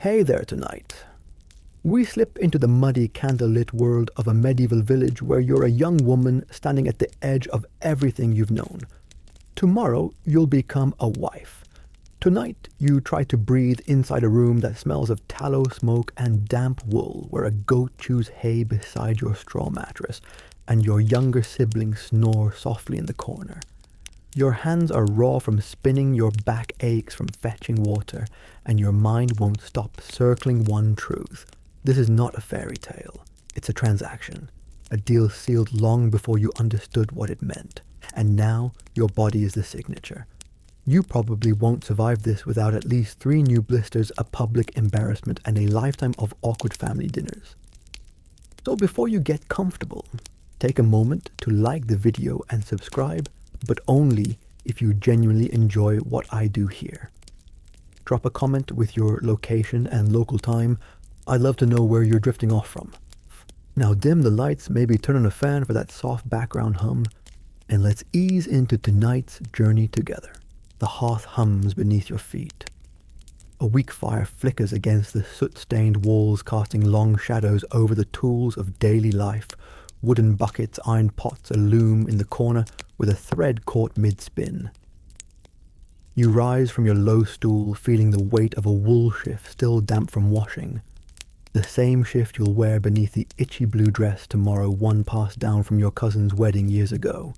Hey there tonight. We slip into the muddy, candlelit world of a medieval village where you're a young woman standing at the edge of everything you've known. Tomorrow, you'll become a wife. Tonight, you try to breathe inside a room that smells of tallow smoke and damp wool, where a goat chews hay beside your straw mattress, and your younger siblings snore softly in the corner. Your hands are raw from spinning, your back aches from fetching water, and your mind won't stop circling one truth. This is not a fairy tale. It's a transaction. A deal sealed long before you understood what it meant. And now, your body is the signature. You probably won't survive this without at least 3 new blisters, a public embarrassment, and a lifetime of awkward family dinners. So before you get comfortable, take a moment to like the video and subscribe, but only if you genuinely enjoy what I do here. Drop a comment with your location and local time. I'd love to know where you're drifting off from. Now dim the lights, maybe turn on a fan for that soft background hum, and let's ease into tonight's journey together. The hearth hums beneath your feet. A weak fire flickers against the soot-stained walls, casting long shadows over the tools of daily life. Wooden buckets, iron pots illume in the corner with a thread caught mid-spin. You rise from your low stool, feeling the weight of a wool shift still damp from washing. The same shift you'll wear beneath the itchy blue dress tomorrow, one passed down from your cousin's wedding years ago.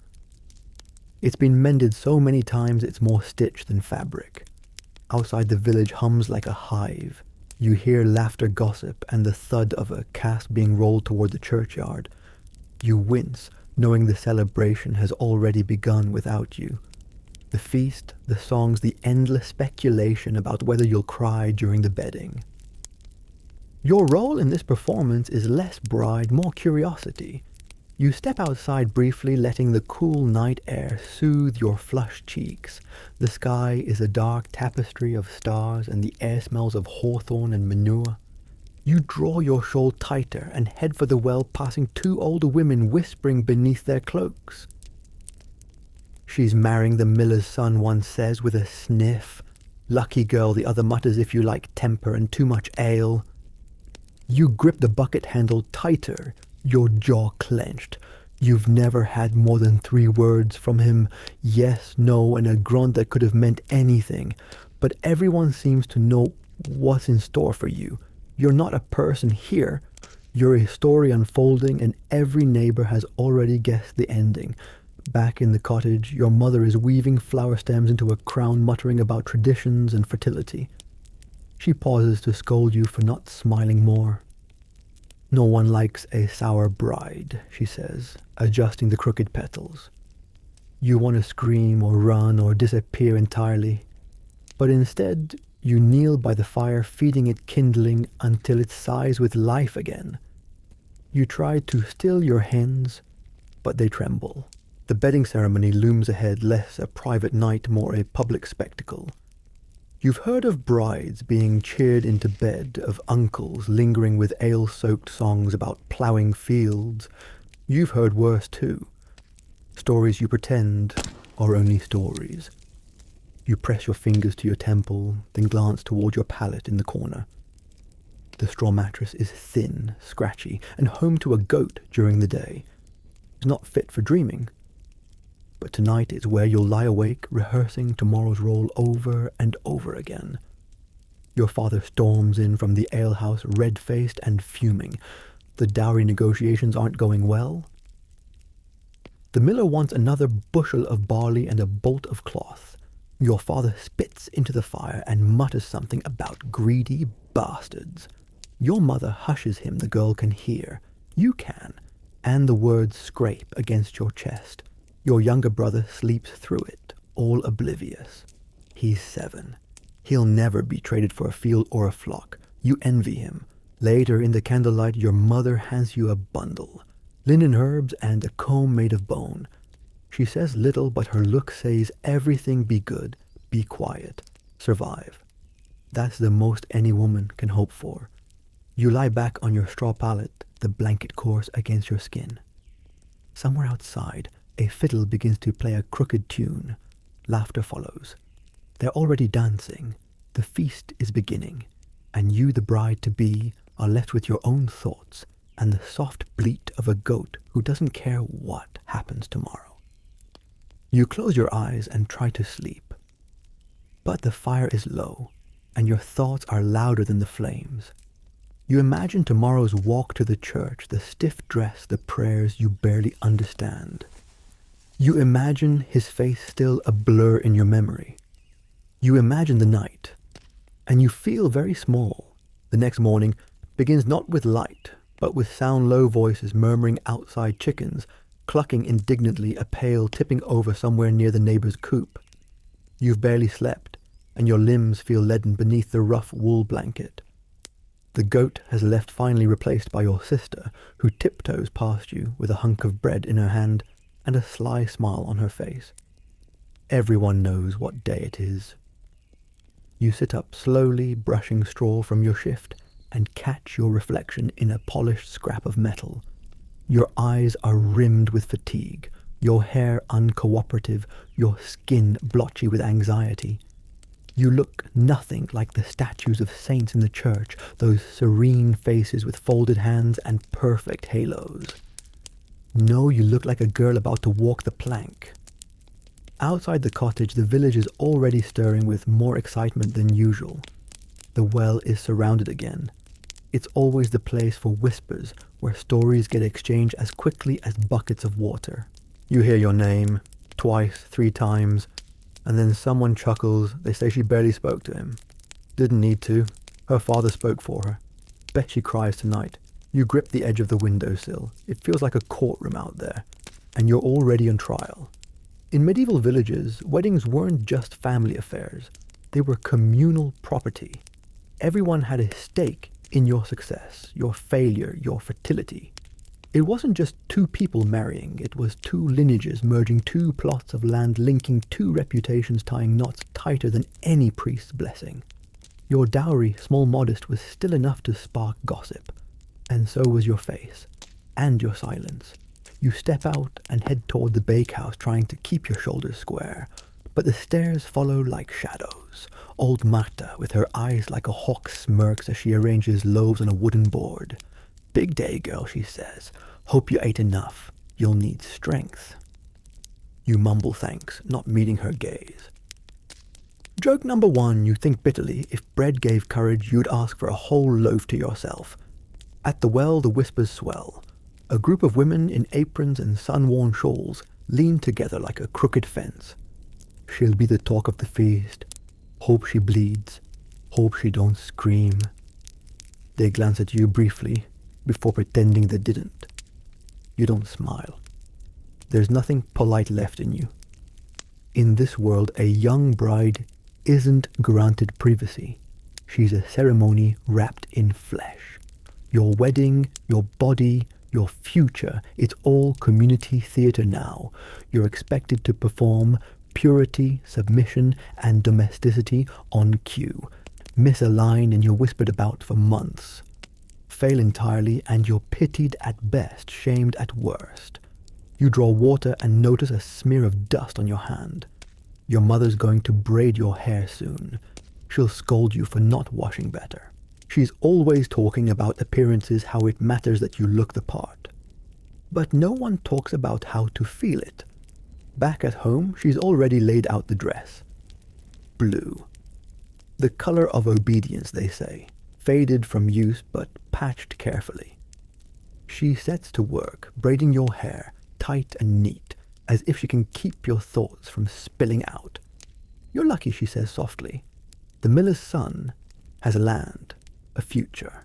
It's been mended so many times it's more stitch than fabric. Outside the village hums like a hive. You hear laughter, gossip, and the thud of a cask being rolled toward the churchyard. You wince, knowing the celebration has already begun without you. The feast, the songs, the endless speculation about whether you'll cry during the bedding. Your role in this performance is less bride, more curiosity. You step outside briefly, letting the cool night air soothe your flushed cheeks. The sky is a dark tapestry of stars, and the air smells of hawthorn and manure. You draw your shawl tighter and head for the well, passing 2 older women whispering beneath their cloaks. "She's marrying the miller's son," one says with a sniff. "Lucky girl," the other mutters, "if you like temper and too much ale." You grip the bucket handle tighter, your jaw clenched. You've never had more than 3 words from him, yes, no, and a grunt that could have meant anything. But everyone seems to know what's in store for you. You're not a person here. You're a story unfolding, and every neighbor has already guessed the ending. Back in the cottage, your mother is weaving flower stems into a crown, muttering about traditions and fertility. She pauses to scold you for not smiling more. "No one likes a sour bride," she says, adjusting the crooked petals. You want to scream or run or disappear entirely, but instead you kneel by the fire, feeding it kindling until it sighs with life again. You try to still your hens, but they tremble. The bedding ceremony looms ahead, less a private night, more a public spectacle. You've heard of brides being cheered into bed, of uncles lingering with ale-soaked songs about ploughing fields. You've heard worse too. Stories you pretend are only stories. You press your fingers to your temple, then glance toward your pallet in the corner. The straw mattress is thin, scratchy, and home to a goat during the day. It's not fit for dreaming. But tonight is where you'll lie awake, rehearsing tomorrow's role over and over again. Your father storms in from the alehouse, red-faced and fuming. The dowry negotiations aren't going well. The miller wants another bushel of barley and a bolt of cloth. Your father spits into the fire and mutters something about greedy bastards. Your mother hushes him, the girl can hear. You can, and the words scrape against your chest. Your younger brother sleeps through it, all oblivious. He's 7. He'll never be traded for a field or a flock. You envy him. Later in the candlelight, your mother hands you a bundle. Linen herbs and a comb made of bone. She says little, but her look says everything: be good, be quiet, survive. That's the most any woman can hope for. You lie back on your straw pallet, the blanket coarse against your skin. Somewhere outside, a fiddle begins to play a crooked tune. Laughter follows. They're already dancing. The feast is beginning. and you, the bride-to-be, are left with your own thoughts and the soft bleat of a goat who doesn't care what happens tomorrow. You close your eyes and try to sleep, but the fire is low, and your thoughts are louder than the flames. You imagine tomorrow's walk to the church, the stiff dress, the prayers you barely understand. You imagine his face still a blur in your memory. You imagine the night, and you feel very small. The next morning begins not with light, but with sound low voices murmuring outside, chickens clucking indignantly, a pail tipping over somewhere near the neighbor's coop. You've barely slept, and your limbs feel leaden beneath the rough wool blanket. The goat has left, finally replaced by your sister, who tiptoes past you with a hunk of bread in her hand and a sly smile on her face. Everyone knows what day it is. You sit up slowly, brushing straw from your shift, and catch your reflection in a polished scrap of metal. Your eyes are rimmed with fatigue, your hair uncooperative, your skin blotchy with anxiety. You look nothing like the statues of saints in the church, those serene faces with folded hands and perfect halos. No, you look like a girl about to walk the plank. Outside the cottage, the village is already stirring with more excitement than usual. The well is surrounded again. It's always the place for whispers, where stories get exchanged as quickly as buckets of water. You hear your name, twice, 3 times, and then someone chuckles. They say she barely spoke to him. Didn't need to. Her father spoke for her. Bet she cries tonight. You grip the edge of the windowsill. It feels like a courtroom out there, and you're already on trial. In medieval villages, weddings weren't just family affairs. They were communal property. Everyone had a stake in your success, your failure, your fertility. It wasn't just 2 people marrying, it was 2 lineages merging, 2 plots of land linking, 2 reputations tying knots tighter than any priest's blessing. Your dowry, small modest, was still enough to spark gossip, and so was your face, and your silence. You step out and head toward the bakehouse, trying to keep your shoulders square, but the stairs follow like shadows. Old Marta, with her eyes like a hawk, smirks as she arranges loaves on a wooden board. "Big day, girl," she says. "Hope you ate enough. You'll need strength." You mumble thanks, not meeting her gaze. Joke number 1, you think bitterly. If bread gave courage, you'd ask for a whole loaf to yourself. At the well, the whispers swell. A group of women in aprons and sun-worn shawls lean together like a crooked fence. She'll be the talk of the feast. Hope she bleeds. Hope she don't scream. They glance at you briefly, before pretending they didn't. You don't smile. There's nothing polite left in you. In this world, a young bride isn't granted privacy. She's a ceremony wrapped in flesh. Your wedding, your body, your future, it's all community theater now. You're expected to perform purity, submission, and domesticity on cue. Miss a line and you're whispered about for months. Fail entirely and you're pitied at best, shamed at worst. You draw water and notice a smear of dust on your hand. Your mother's going to braid your hair soon. She'll scold you for not washing better. She's always talking about appearances, how it matters that you look the part. But no one talks about how to feel it. Back at home, she's already laid out the dress. Blue. The color of obedience, they say. Faded from use, but patched carefully. She sets to work, braiding your hair, tight and neat, as if she can keep your thoughts from spilling out. "You're lucky," she says softly. "The miller's son has land, a future."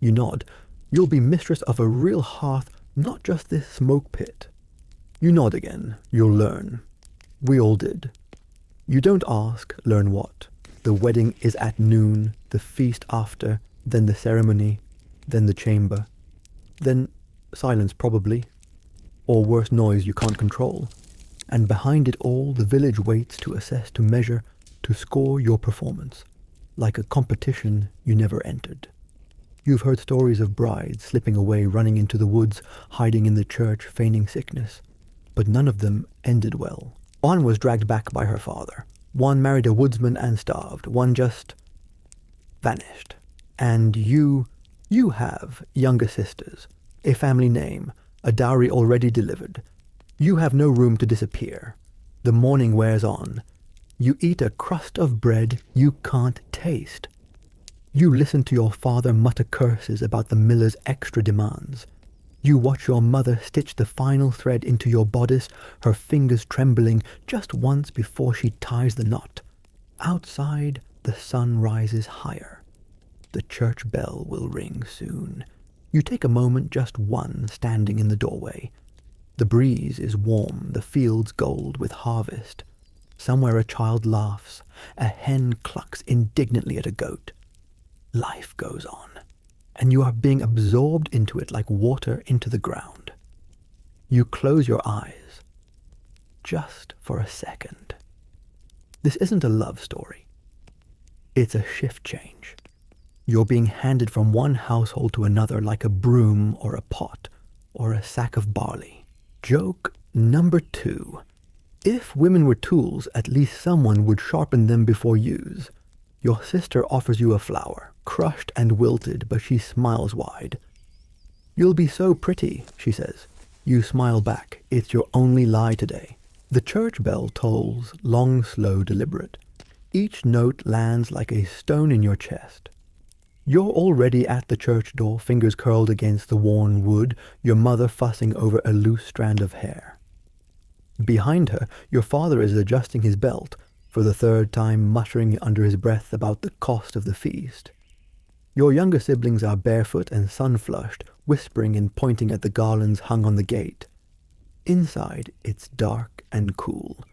You nod. You'll be mistress of a real hearth, not just this smoke pit. You nod again. You'll learn. We all did. You don't ask, learn what? The wedding is at noon, the feast after, then the ceremony, then the chamber, then silence probably, or worse, noise you can't control. And behind it all, the village waits to assess, to measure, to score your performance, like a competition you never entered. You've heard stories of brides slipping away, running into the woods, hiding in the church, feigning sickness. But none of them ended well. One was dragged back by her father. One married a woodsman and starved. One just vanished. And you have younger sisters, a family name, a dowry already delivered. You have no room to disappear. The morning wears on. You eat a crust of bread you can't taste. You listen to your father mutter curses about the miller's extra demands. You watch your mother stitch the final thread into your bodice, her fingers trembling just once before she ties the knot. Outside, the sun rises higher. The church bell will ring soon. You take a moment, just one, standing in the doorway. The breeze is warm, the fields gold with harvest. Somewhere a child laughs, a hen clucks indignantly at a goat. Life goes on, and you are being absorbed into it like water into the ground. You close your eyes, just for a second. This isn't a love story. It's a shift change. You're being handed from one household to another like a broom or a pot or a sack of barley. Joke number 2. If women were tools, at least someone would sharpen them before use. Your sister offers you a flower, crushed and wilted, but she smiles wide. You'll be so pretty, she says. You smile back. It's your only lie today. The church bell tolls, long, slow, deliberate. Each note lands like a stone in your chest. You're already at the church door, fingers curled against the worn wood, your mother fussing over a loose strand of hair. Behind her, your father is adjusting his belt, for the third time muttering under his breath about the cost of the feast. Your younger siblings are barefoot and sun-flushed, whispering and pointing at the garlands hung on the gate. Inside, it's dark and cool.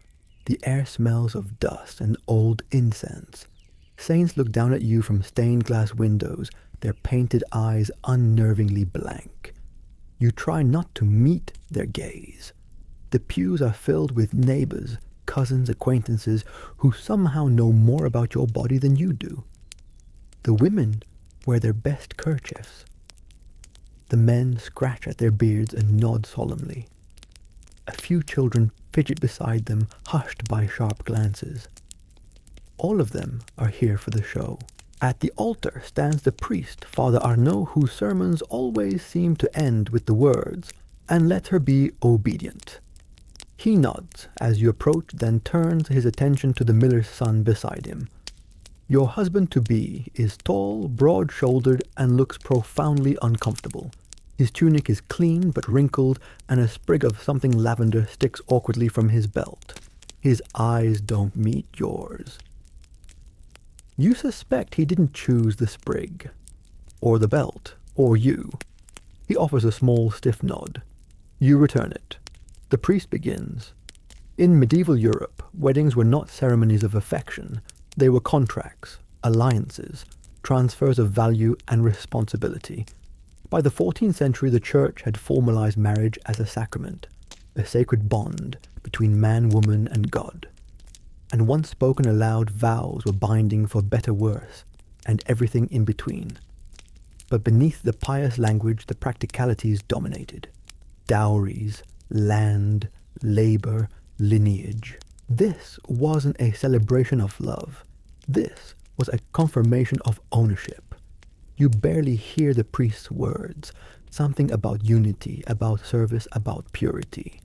The air smells of dust and old incense. Saints look down at you from stained glass windows, their painted eyes unnervingly blank. You try not to meet their gaze. The pews are filled with neighbors, cousins, acquaintances who somehow know more about your body than you do. The women wear their best kerchiefs. The men scratch at their beards and nod solemnly. A few children fidget beside them, hushed by sharp glances. All of them are here for the show. At the altar stands the priest, Father Arnaud, whose sermons always seem to end with the words, "And let her be obedient." He nods as you approach, then turns his attention to the miller's son beside him. Your husband-to-be is tall, broad-shouldered, and looks profoundly uncomfortable. His tunic is clean but wrinkled, and a sprig of something lavender sticks awkwardly from his belt. His eyes don't meet yours. You suspect he didn't choose the sprig, or the belt, or you. He offers a small, stiff nod. You return it. The priest begins. In medieval Europe, weddings were not ceremonies of affection. They were contracts, alliances, transfers of value and responsibility. By the 14th century, the church had formalized marriage as a sacrament, a sacred bond between man, woman, and God. And once spoken aloud, vows were binding for better, worse, and everything in between. But beneath the pious language, the practicalities dominated. Dowries, land, labor, lineage. This wasn't a celebration of love. This was a confirmation of ownership. You barely hear the priest's words, something about unity, about service, about purity.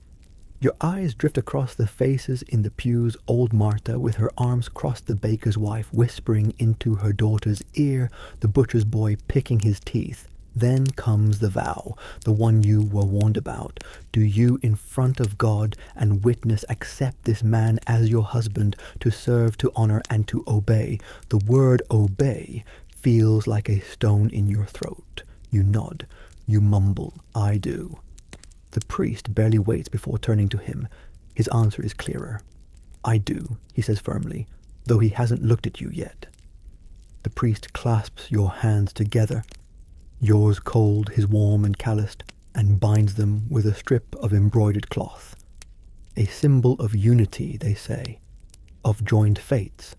Your eyes drift across the faces in the pews, old Martha with her arms crossed, the baker's wife whispering into her daughter's ear, the butcher's boy picking his teeth. Then comes the vow, the one you were warned about. Do you, in front of God and witness, accept this man as your husband, to serve, to honor, and to obey? The word obey feels like a stone in your throat. You nod. You mumble, I do. The priest barely waits before turning to him. His answer is clearer. I do, he says firmly, though he hasn't looked at you yet. The priest clasps your hands together, yours cold, his warm and calloused, and binds them with a strip of embroidered cloth. A symbol of unity, they say, of joined fates,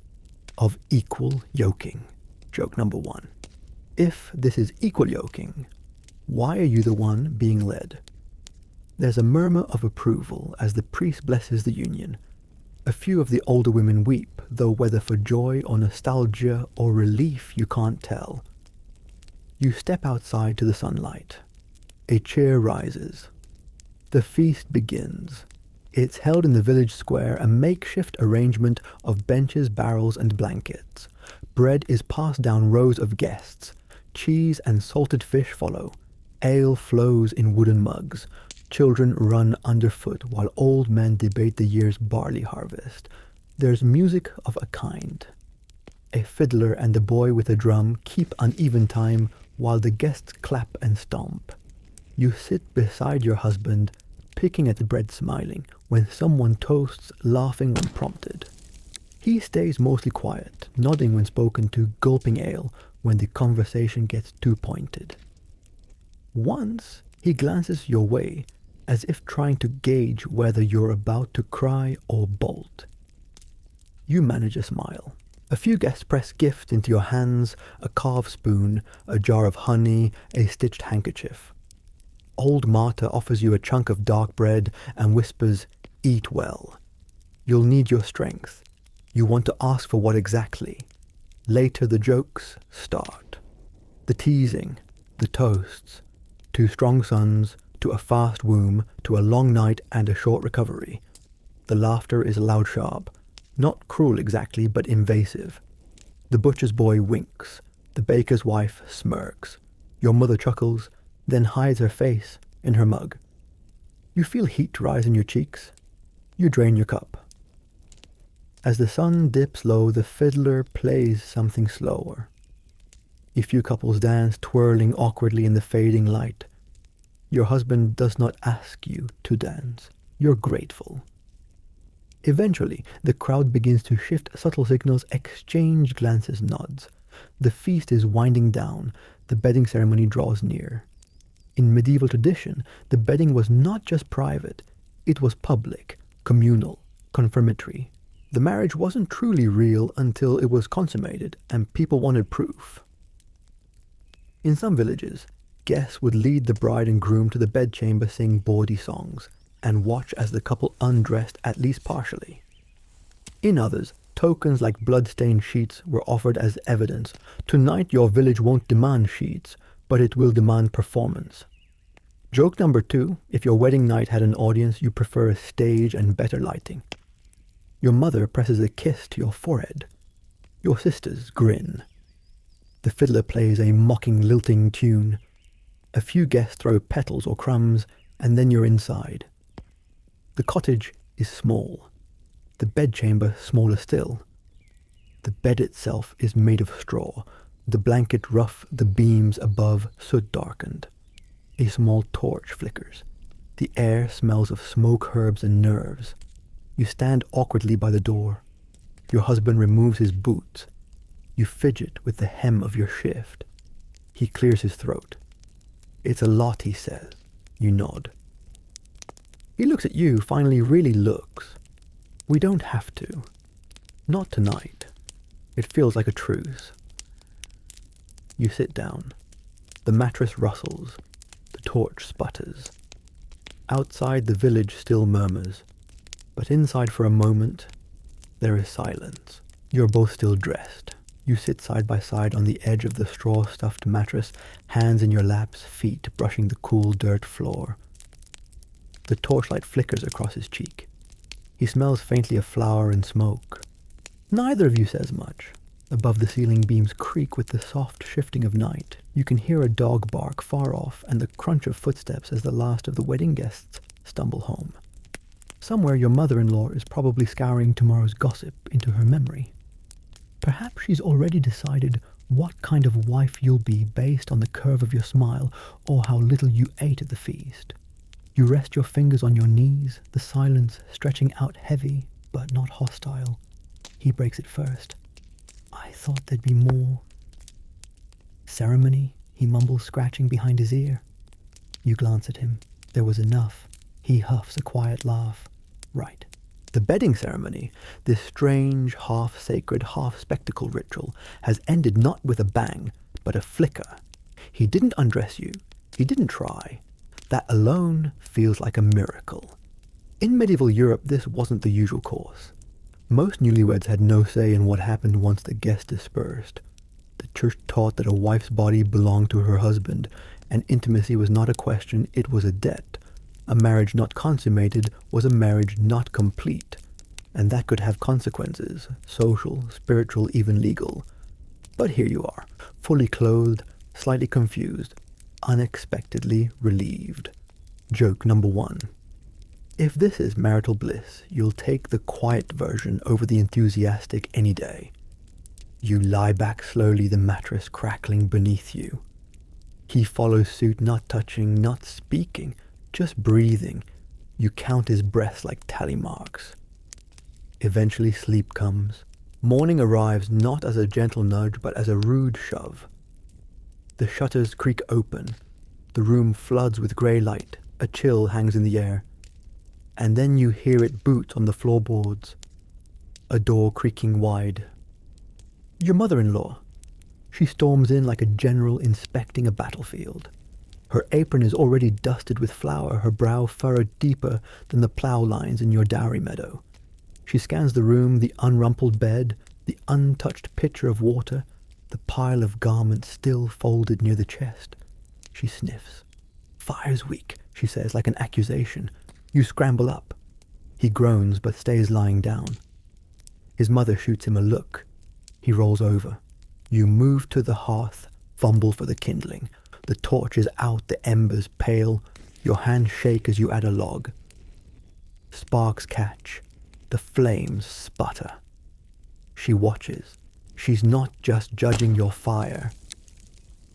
of equal yoking. Joke number 1. If this is equal yoking, why are you the one being led? There's a murmur of approval as the priest blesses the union. A few of the older women weep, though whether for joy or nostalgia or relief you can't tell. You step outside to the sunlight. A cheer rises. The feast begins. It's held in the village square, a makeshift arrangement of benches, barrels, and blankets. Bread is passed down rows of guests. Cheese and salted fish follow. Ale flows in wooden mugs. Children run underfoot while old men debate the year's barley harvest. There's music of a kind. A fiddler and a boy with a drum keep uneven time while the guests clap and stomp. You sit beside your husband, picking at the bread smiling, when someone toasts, laughing when prompted. He stays mostly quiet, nodding when spoken to, gulping ale when the conversation gets too pointed. Once, he glances your way, as if trying to gauge whether you're about to cry or bolt. You manage a smile. A few guests press gifts into your hands, a carved spoon, a jar of honey, a stitched handkerchief. Old Marta offers you a chunk of dark bread and whispers, "Eat well. You'll need your strength. You want to ask for what exactly?" Later the jokes start. The teasing, the toasts. 2 strong sons, to a fast womb, to a long night and a short recovery. The laughter is loud sharp. Not cruel exactly, but invasive. The butcher's boy winks. The baker's wife smirks. Your mother chuckles, then hides her face in her mug. You feel heat rise in your cheeks. You drain your cup. As the sun dips low, the fiddler plays something slower. A few couples dance, twirling awkwardly in the fading light. Your husband does not ask you to dance. You're grateful. Eventually, the crowd begins to shift, subtle signals, exchange glances, nods. The feast is winding down. The bedding ceremony draws near. In medieval tradition, the bedding was not just private. It was public, communal, confirmatory. The marriage wasn't truly real until it was consummated, and people wanted proof. In some villages, guests would lead the bride and groom to the bedchamber, sing bawdy songs, and watch as the couple undressed at least partially. In others, tokens like blood-stained sheets were offered as evidence. Tonight your village won't demand sheets, but it will demand performance. Joke number 2, if your wedding night had an audience, you prefer a stage and better lighting. Your mother presses a kiss to your forehead. Your sisters grin. The fiddler plays a mocking, lilting tune. A few guests throw petals or crumbs, and then you're inside. The cottage is small. The bedchamber smaller still. The bed itself is made of straw. The blanket rough, the beams above soot darkened. A small torch flickers. The air smells of smoke, herbs, and nerves. You stand awkwardly by the door. Your husband removes his boots. You fidget with the hem of your shift. He clears his throat. "It's a lot," he says. You nod. He looks at you, finally really looks. "We don't have to. Not tonight." It feels like a truce. You sit down. The mattress rustles. The torch sputters. Outside, the village still murmurs. But inside, for a moment, there is silence. You're both still dressed. You sit side by side on the edge of the straw-stuffed mattress, hands in your laps, feet brushing the cool dirt floor. The torchlight flickers across his cheek. He smells faintly of flour and smoke. Neither of you says much. Above, the ceiling beams creak with the soft shifting of night. You can hear a dog bark far off and the crunch of footsteps as the last of the wedding guests stumble home. Somewhere your mother-in-law is probably scouring tomorrow's gossip into her memory. Perhaps she's already decided what kind of wife you'll be based on the curve of your smile or how little you ate at the feast. You rest your fingers on your knees, the silence stretching out heavy but not hostile. He breaks it first. "I thought there'd be more." "Ceremony?" he mumbles, scratching behind his ear. You glance at him. There was enough. He huffs a quiet laugh. "Right." The bedding ceremony, this strange, half-sacred, half-spectacle ritual, has ended not with a bang, but a flicker. He didn't undress you. He didn't try. That alone feels like a miracle. In medieval Europe, this wasn't the usual course. Most newlyweds had no say in what happened once the guests dispersed. The church taught that a wife's body belonged to her husband, and intimacy was not a question, it was a debt. A marriage not consummated was a marriage not complete, and that could have consequences, social, spiritual, even legal. But here you are, fully clothed, slightly confused, unexpectedly relieved. Joke number 1. If this is marital bliss, you'll take the quiet version over the enthusiastic any day. You lie back slowly, the mattress crackling beneath you. He follows suit, not touching, not speaking, just breathing. You count his breaths like tally marks. Eventually sleep comes. Morning arrives not as a gentle nudge, but as a rude shove. The shutters creak open. The room floods with grey light. A chill hangs in the air. And then you hear it boot on the floorboards. A door creaking wide. Your mother-in-law. She storms in like a general inspecting a battlefield. Her apron is already dusted with flour, her brow furrowed deeper than the plough lines in your dowry meadow. She scans the room, the unrumpled bed, the untouched pitcher of water, the pile of garments still folded near the chest. She sniffs. Fire's weak, she says, like an accusation. You scramble up. He groans but stays lying down. His mother shoots him a look. He rolls over. You move to the hearth, fumble for the kindling. The torch is out, the embers pale. Your hands shake as you add a log. Sparks catch. The flames sputter. She watches. She's not just judging your fire.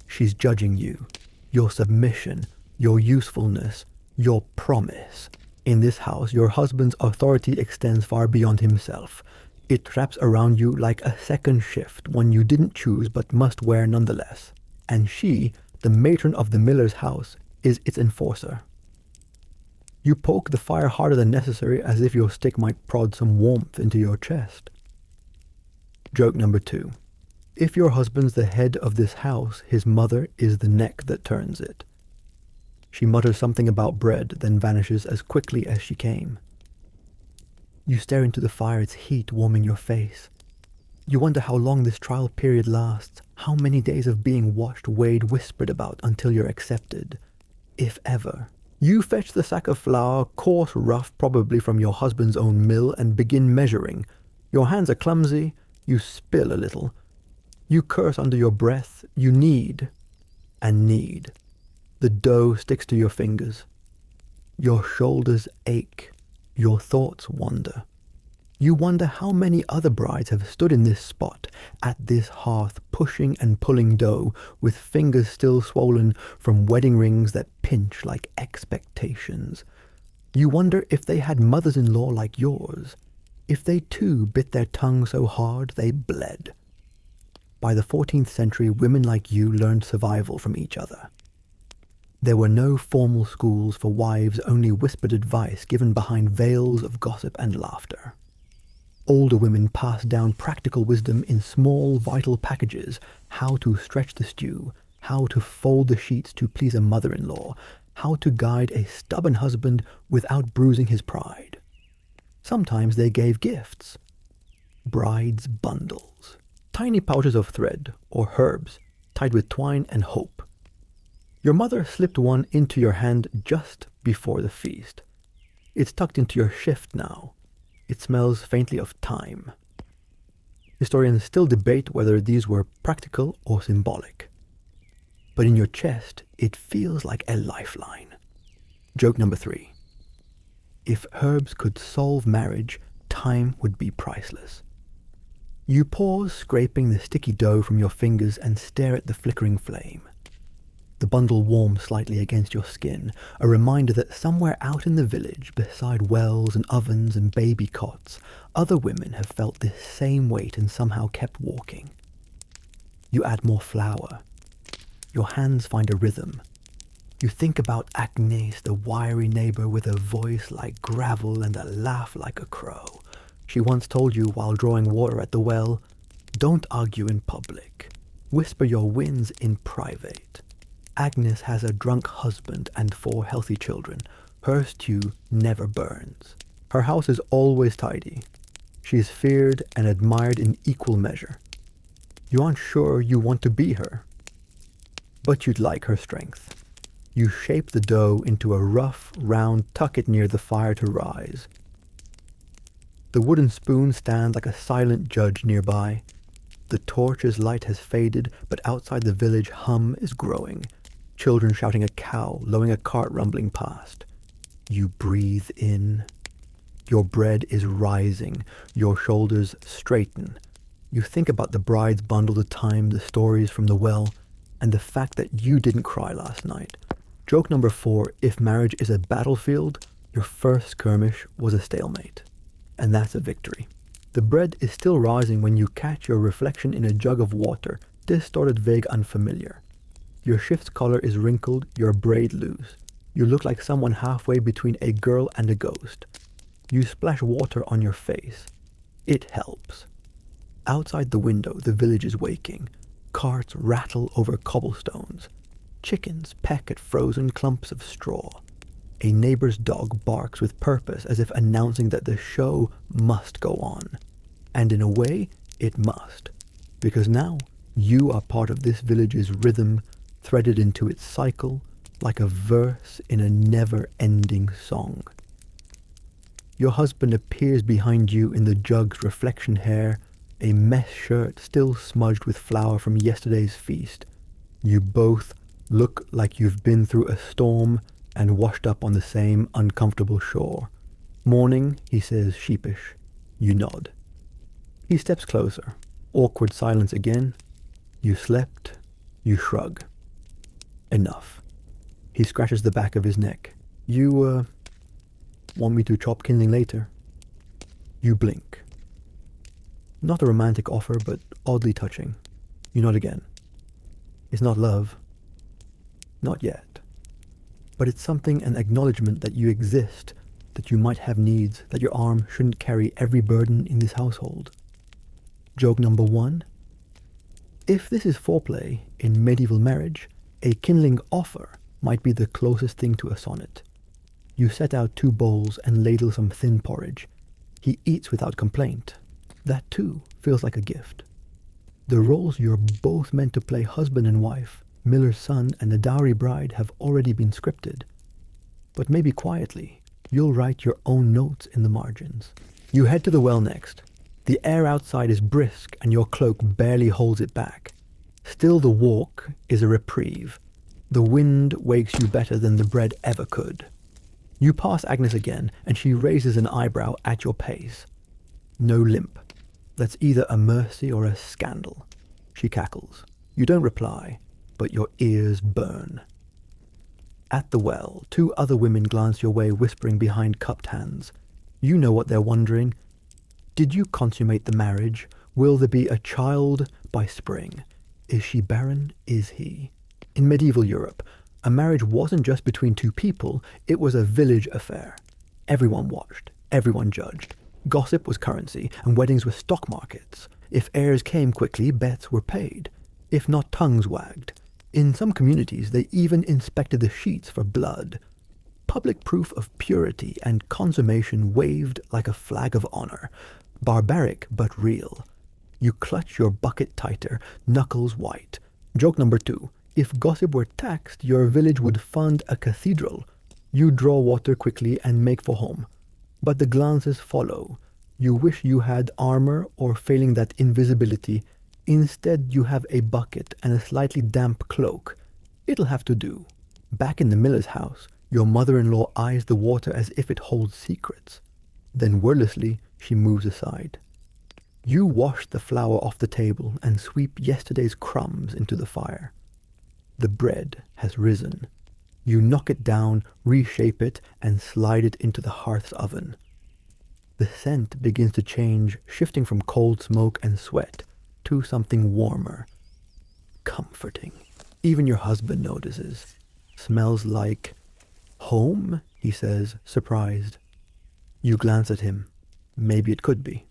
She's judging you, your submission, your usefulness, your promise. In this house, your husband's authority extends far beyond himself. It wraps around you like a second shift, one you didn't choose but must wear nonetheless. And she, the matron of the miller's house, is its enforcer. You poke the fire harder than necessary, as if your stick might prod some warmth into your chest. Joke number 2. If your husband's the head of this house, his mother is the neck that turns it. She mutters something about bread, then vanishes as quickly as she came. You stare into the fire, its heat warming your face. You wonder how long this trial period lasts, how many days of being watched, weighed, whispered about until you're accepted, if ever. You fetch the sack of flour, coarse, rough, probably from your husband's own mill, and begin measuring. Your hands are clumsy, you spill a little. You curse under your breath, you knead and knead. The dough sticks to your fingers. Your shoulders ache. Your thoughts wander. You wonder how many other brides have stood in this spot, at this hearth, pushing and pulling dough, with fingers still swollen from wedding rings that pinch like expectations. You wonder if they had mothers-in-law like yours, if they too bit their tongue so hard they bled. By the 14th century, women like you learned survival from each other. There were no formal schools for wives, only whispered advice given behind veils of gossip and laughter. Older women passed down practical wisdom in small, vital packages, how to stretch the stew, how to fold the sheets to please a mother-in-law, how to guide a stubborn husband without bruising his pride. Sometimes they gave gifts. Bride's bundles. Tiny pouches of thread or herbs tied with twine and hope. Your mother slipped one into your hand just before the feast. It's tucked into your shift now. It smells faintly of thyme. Historians still debate whether these were practical or symbolic. But in your chest, it feels like a lifeline. Joke number 3. If herbs could solve marriage, time would be priceless. You pause, scraping the sticky dough from your fingers, and stare at the flickering flame. The bundle warms slightly against your skin, a reminder that somewhere out in the village, beside wells and ovens and baby cots, other women have felt this same weight and somehow kept walking. You add more flour. Your hands find a rhythm. You think about Agnes, the wiry neighbor with a voice like gravel and a laugh like a crow. She once told you while drawing water at the well, "Don't argue in public. Whisper your wins in private." Agnes has a drunk husband and 4 healthy children. Her stew never burns. Her house is always tidy. She is feared and admired in equal measure. You aren't sure you want to be her, but you'd like her strength. You shape the dough into a rough, round, tuck it near the fire to rise. The wooden spoon stands like a silent judge nearby. The torch's light has faded, but outside the village hum is growing. Children shouting a cow, lowing a cart rumbling past. You breathe in. Your bread is rising. Your shoulders straighten. You think about the bride's bundle of time, the stories from the well, and the fact that you didn't cry last night. Joke number 4, if marriage is a battlefield, your first skirmish was a stalemate. And that's a victory. The bread is still rising when you catch your reflection in a jug of water, distorted, vague, unfamiliar. Your shift's collar is wrinkled, your braid loose. You look like someone halfway between a girl and a ghost. You splash water on your face. It helps. Outside the window, the village is waking. Carts rattle over cobblestones. Chickens peck at frozen clumps of straw. A neighbor's dog barks with purpose, as if announcing that the show must go on. And in a way, it must. Because now, you are part of this village's rhythm, threaded into its cycle, like a verse in a never-ending song. Your husband appears behind you in the jug's reflection hair, a mess shirt still smudged with flour from yesterday's feast. You both look like you've been through a storm and washed up on the same uncomfortable shore. Morning, he says, sheepish. You nod. He steps closer. Awkward silence again. You slept. You shrug. Enough. He scratches the back of his neck. You, want me to chop kindling later? You blink. Not a romantic offer, but oddly touching. You nod again. It's not love. Not yet. But it's something, an acknowledgement that you exist, that you might have needs, that your arm shouldn't carry every burden in this household. Joke number 1. If this is foreplay in medieval marriage, a kindling offer might be the closest thing to a sonnet. You set out 2 bowls and ladle some thin porridge. He eats without complaint. That too feels like a gift. The roles you're both meant to play, husband and wife, miller's son and the dowry bride, have already been scripted. But maybe quietly, you'll write your own notes in the margins. You head to the well next. The air outside is brisk and your cloak barely holds it back. Still, the walk is a reprieve. The wind wakes you better than the bread ever could. You pass Agnes again, and she raises an eyebrow at your pace. No limp. That's either a mercy or a scandal. She cackles. You don't reply, but your ears burn. At the well, 2 other women glance your way, whispering behind cupped hands. You know what they're wondering. Did you consummate the marriage? Will there be a child by spring? Is she barren? Is he? In medieval Europe, a marriage wasn't just between 2 people, it was a village affair. Everyone watched, everyone judged. Gossip was currency, and weddings were stock markets. If heirs came quickly, bets were paid. If not, tongues wagged. In some communities, they even inspected the sheets for blood. Public proof of purity and consummation waved like a flag of honor. Barbaric, but real. You clutch your bucket tighter, knuckles white. Joke number 2. If gossip were taxed, your village would fund a cathedral. You draw water quickly and make for home. But the glances follow. You wish you had armor, or failing that, invisibility. Instead, you have a bucket and a slightly damp cloak. It'll have to do. Back in the miller's house, your mother-in-law eyes the water as if it holds secrets. Then wordlessly, she moves aside. You wash the flour off the table and sweep yesterday's crumbs into the fire. The bread has risen. You knock it down, reshape it, and slide it into the hearth's oven. The scent begins to change, shifting from cold smoke and sweat to something warmer. Comforting. Even your husband notices. Smells like home, he says, surprised. You glance at him. Maybe it could be.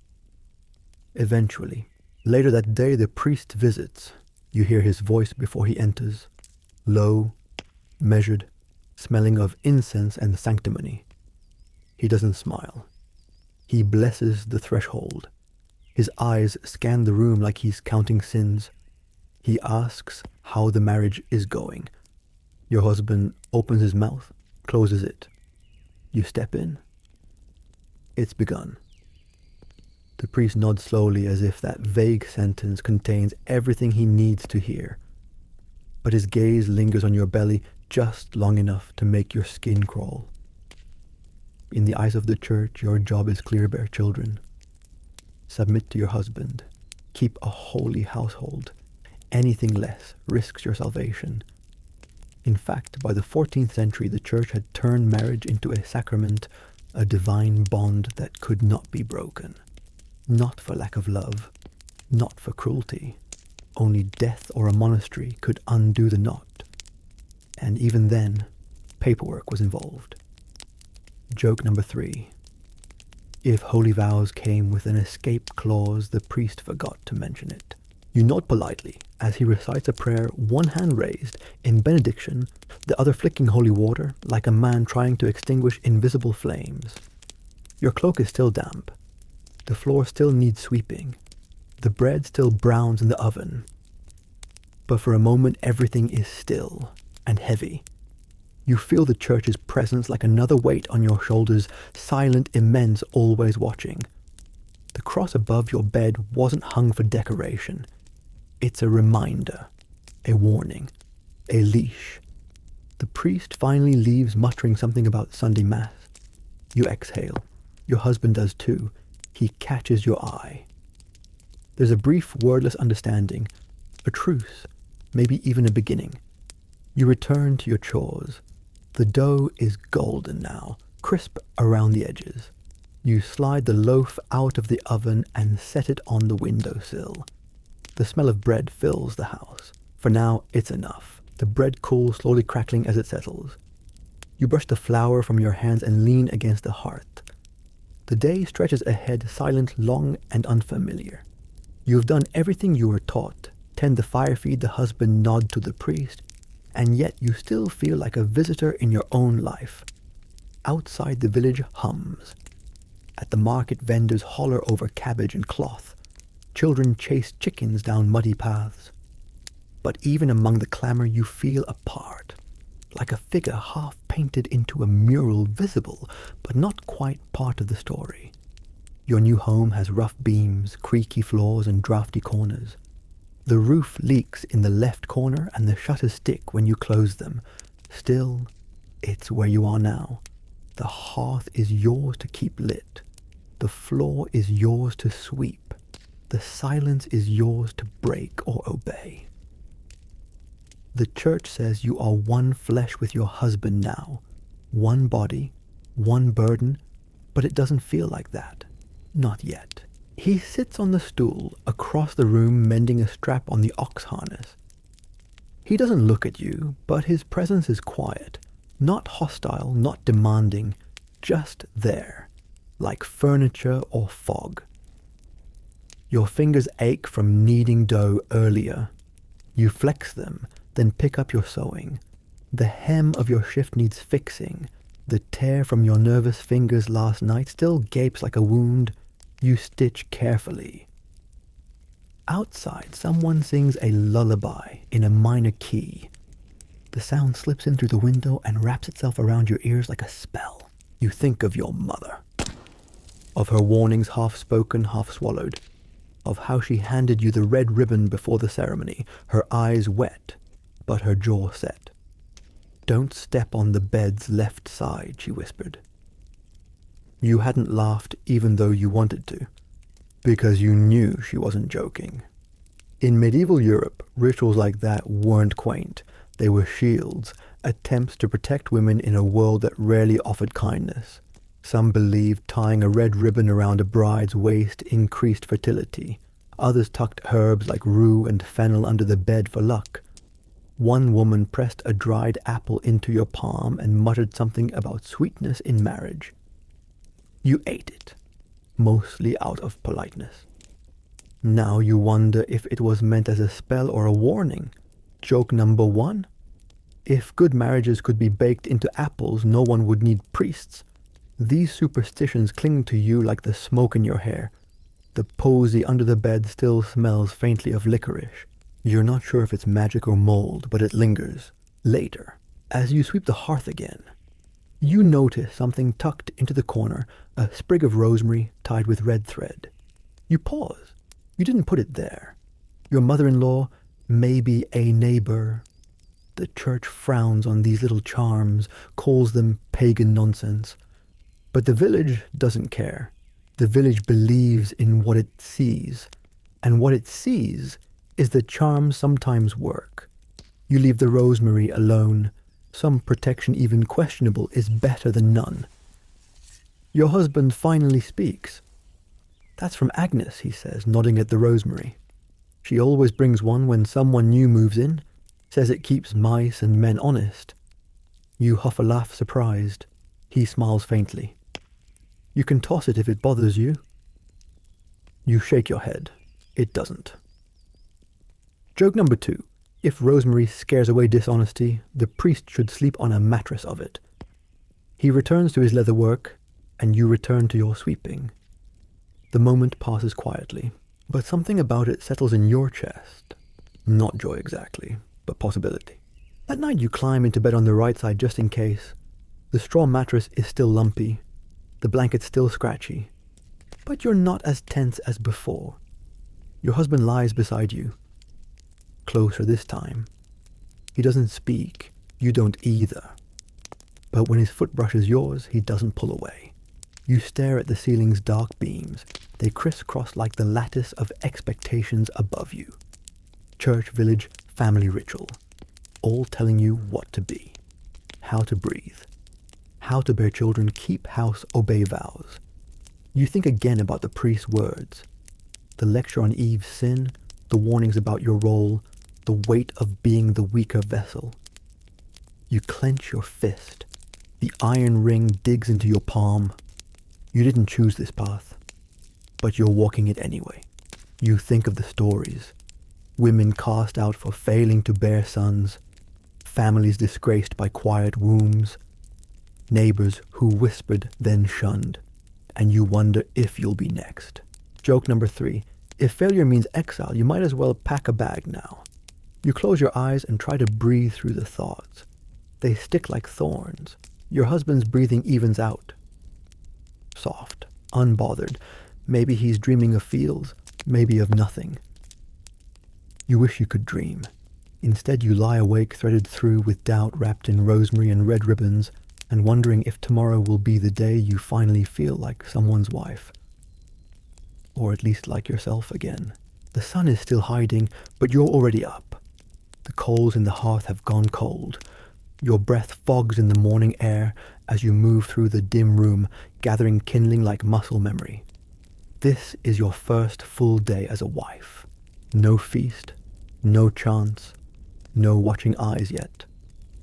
Eventually, later that day, the priest visits. You hear his voice before he enters. Low, measured, smelling of incense and sanctimony. He doesn't smile. He blesses the threshold. His eyes scan the room like he's counting sins. He asks how the marriage is going. Your husband opens his mouth, closes it. You step in. It's begun. The priest nods slowly as if that vague sentence contains everything he needs to hear. But his gaze lingers on your belly just long enough to make your skin crawl. In the eyes of the church, your job is clear, bear children. Submit to your husband. Keep a holy household. Anything less risks your salvation. In fact, by the 14th century, the church had turned marriage into a sacrament, a divine bond that could not be broken. Not for lack of love, not for cruelty. Only death or a monastery could undo the knot. And even then, paperwork was involved. Joke number 3. If holy vows came with an escape clause, the priest forgot to mention it. You nod politely as he recites a prayer, one hand raised in benediction, the other flicking holy water like a man trying to extinguish invisible flames. Your cloak is still damp. The floor still needs sweeping. The bread still browns in the oven. But for a moment, everything is still and heavy. You feel the church's presence like another weight on your shoulders, silent, immense, always watching. The cross above your bed wasn't hung for decoration. It's a reminder, a warning, a leash. The priest finally leaves, muttering something about Sunday Mass. You exhale. Your husband does too. He catches your eye. There's a brief, wordless understanding, a truce, maybe even a beginning. You return to your chores. The dough is golden now, crisp around the edges. You slide the loaf out of the oven and set it on the windowsill. The smell of bread fills the house. For now, it's enough. The bread cools, slowly crackling as it settles. You brush the flour from your hands and lean against the hearth. The day stretches ahead, silent, long, and unfamiliar. You have done everything you were taught. Tend the fire, feed the husband, nod to the priest, and yet you still feel like a visitor in your own life. Outside, the village hums. At the market, vendors holler over cabbage and cloth. Children chase chickens down muddy paths. But even among the clamor, you feel apart, like a figure half painted into a mural, visible, but not quite part of the story. Your new home has rough beams, creaky floors, and drafty corners. The roof leaks in the left corner and the shutters stick when you close them. Still, it's where you are now. The hearth is yours to keep lit. The floor is yours to sweep. The silence is yours to break or obey. The church says you are one flesh with your husband now. One body, one burden, but it doesn't feel like that. Not yet. He sits on the stool across the room, mending a strap on the ox harness. He doesn't look at you, but his presence is quiet, not hostile, not demanding, just there, like furniture or fog. Your fingers ache from kneading dough earlier. You flex them, then pick up your sewing. The hem of your shift needs fixing. The tear from your nervous fingers last night still gapes like a wound. You stitch carefully. Outside, someone sings a lullaby in a minor key. The sound slips in through the window and wraps itself around your ears like a spell. You think of your mother, of her warnings half spoken, half swallowed, of how she handed you the red ribbon before the ceremony, her eyes wet, but her jaw set. "Don't step on the bed's left side," she whispered. You hadn't laughed even though you wanted to, because you knew she wasn't joking. In medieval Europe, rituals like that weren't quaint. They were shields, attempts to protect women in a world that rarely offered kindness. Some believed tying a red ribbon around a bride's waist increased fertility. Others tucked herbs like rue and fennel under the bed for luck. One woman pressed a dried apple into your palm and muttered something about sweetness in marriage. You ate it, mostly out of politeness. Now you wonder if it was meant as a spell or a warning. Joke number 1. If good marriages could be baked into apples, no one would need priests. These superstitions cling to you like the smoke in your hair. The posy under the bed still smells faintly of licorice. You're not sure if it's magic or mold, but it lingers. Later, as you sweep the hearth again, you notice something tucked into the corner, a sprig of rosemary tied with red thread. You pause. You didn't put it there. Your mother-in-law, maybe a neighbor. The church frowns on these little charms, calls them pagan nonsense. But the village doesn't care. The village believes in what it sees. And what it sees is that charms sometimes work. You leave the rosemary alone. Some protection, even questionable, is better than none. Your husband finally speaks. "That's from Agnes," he says, nodding at the rosemary. "She always brings one when someone new moves in. Says it keeps mice and men honest." You huff a laugh, surprised. He smiles faintly. "You can toss it if it bothers you." You shake your head. It doesn't. Joke number 2. If rosemary scares away dishonesty, the priest should sleep on a mattress of it. He returns to his leather work, and you return to your sweeping. The moment passes quietly, but something about it settles in your chest. Not joy exactly, but possibility. At night you climb into bed on the right side just in case. The straw mattress is still lumpy, the blanket still scratchy, but you're not as tense as before. Your husband lies beside you. Closer this time. He doesn't speak, you don't either. But when his foot brushes yours, he doesn't pull away. You stare at the ceiling's dark beams. They crisscross like the lattice of expectations above you. Church, village, family ritual. All telling you what to be. How to breathe. How to bear children, keep house, obey vows. You think again about the priest's words. The lecture on Eve's sin, the warnings about your role, the weight of being the weaker vessel. You clench your fist. The iron ring digs into your palm. You didn't choose this path, but you're walking it anyway. You think of the stories. Women cast out for failing to bear sons. Families disgraced by quiet wombs. Neighbors who whispered then shunned. And you wonder if you'll be next. Joke number 3. If failure means exile, you might as well pack a bag now. You close your eyes and try to breathe through the thoughts. They stick like thorns. Your husband's breathing evens out. Soft, unbothered. Maybe he's dreaming of fields, maybe of nothing. You wish you could dream. Instead you lie awake, threaded through with doubt wrapped in rosemary and red ribbons, and wondering if tomorrow will be the day you finally feel like someone's wife. Or at least like yourself again. The sun is still hiding, but you're already up. The coals in the hearth have gone cold. Your breath fogs in the morning air as you move through the dim room, gathering kindling like muscle memory. This is your first full day as a wife. No feast, no chance, no watching eyes yet.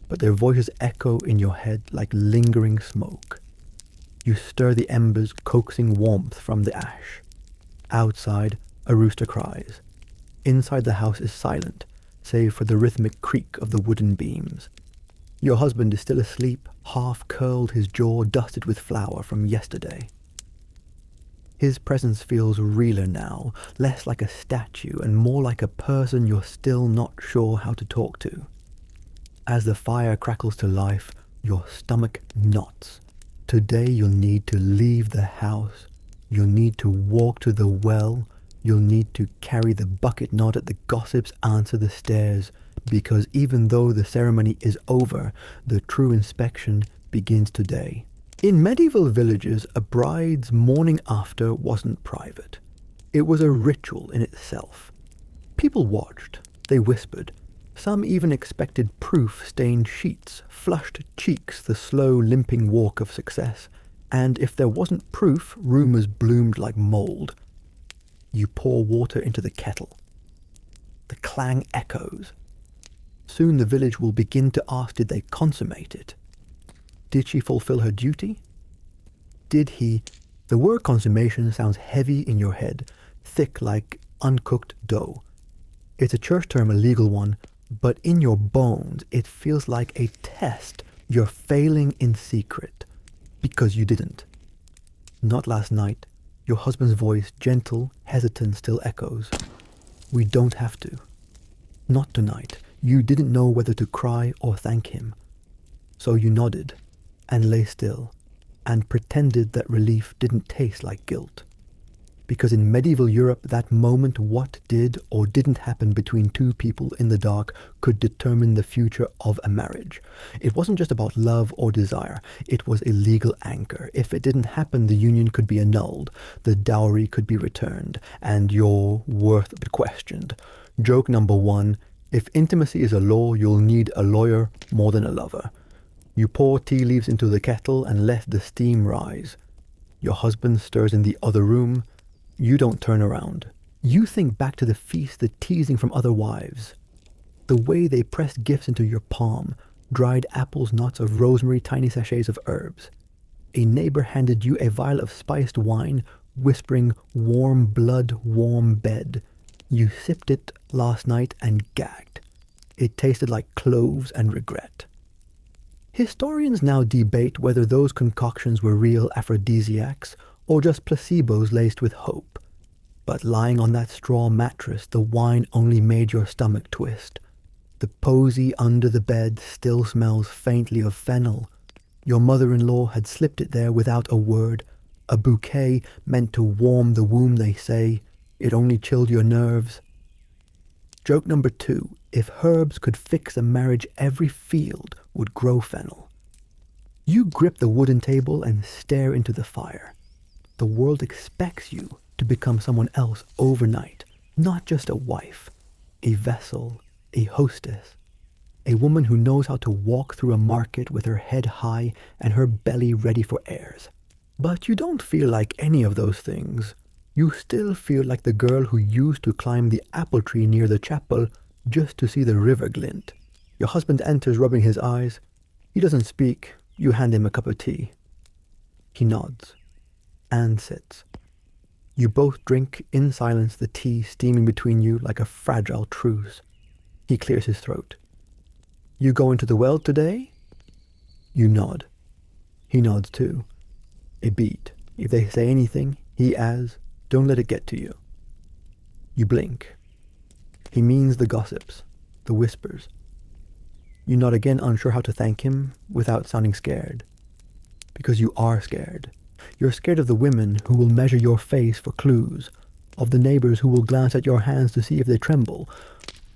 But their voices echo in your head like lingering smoke. You stir the embers, coaxing warmth from the ash. Outside, a rooster cries. Inside the house is silent, save for the rhythmic creak of the wooden beams. Your husband is still asleep, half curled, his jaw dusted with flour from yesterday. His presence feels realer now, less like a statue and more like a person you're still not sure how to talk to. As the fire crackles to life, your stomach knots. Today you'll need to leave the house. You'll need to walk to the well. You'll need to carry the bucket, not at the gossip's answer the stairs, because even though the ceremony is over, the true inspection begins today. In medieval villages, a bride's morning after wasn't private. It was a ritual in itself. People watched, they whispered. Some even expected proof-stained sheets, flushed cheeks, the slow, limping walk of success. And if there wasn't proof, rumors bloomed like mold. You pour water into the kettle. The clang echoes. Soon the village will begin to ask, did they consummate it? Did she fulfill her duty? Did he? The word consummation sounds heavy in your head, thick like uncooked dough. It's a church term, a legal one, but in your bones it feels like a test. You're failing in secret, because you didn't. Not last night, Your husband's voice, gentle, hesitant, still echoes. We don't have to. Not tonight. You didn't know whether to cry or thank him. So you nodded and lay still and pretended that relief didn't taste like guilt. Because in medieval Europe, that moment what did or didn't happen between two people in the dark could determine the future of a marriage. It wasn't just about love or desire. It was a legal anchor. If it didn't happen, the union could be annulled, the dowry could be returned, and your worth questioned. Joke number 1, if intimacy is a law, you'll need a lawyer more than a lover. You pour tea leaves into the kettle and let the steam rise. Your husband stirs in the other room. You don't turn around. You think back to the feast, the teasing from other wives, the way they pressed gifts into your palm, dried apples, nuts of rosemary, tiny sachets of herbs. A neighbor handed you a vial of spiced wine, whispering, warm blood, warm bed. You sipped it last night and gagged. It tasted like cloves and regret. Historians now debate whether those concoctions were real aphrodisiacs or just placebos laced with hope. But lying on that straw mattress, the wine only made your stomach twist. The posy under the bed still smells faintly of fennel. Your mother-in-law had slipped it there without a word. A bouquet meant to warm the womb, they say. It only chilled your nerves. Joke number 2. If herbs could fix a marriage, every field would grow fennel. You grip the wooden table and stare into the fire. The world expects you to become someone else overnight, not just a wife, a vessel, a hostess, a woman who knows how to walk through a market with her head high and her belly ready for airs. But you don't feel like any of those things. You still feel like the girl who used to climb the apple tree near the chapel just to see the river glint. Your husband enters, rubbing his eyes. He doesn't speak. You hand him a cup of tea. He nods and sits. You both drink in silence, the tea steaming between you like a fragile truce. He clears his throat. You go into the well today? You nod. He nods too. A beat. If they say anything, he adds, don't let it get to you. You blink. He means the gossips, the whispers. You nod again, unsure how to thank him without sounding scared. Because you are scared. You're scared of the women who will measure your face for clues, of the neighbors who will glance at your hands to see if they tremble,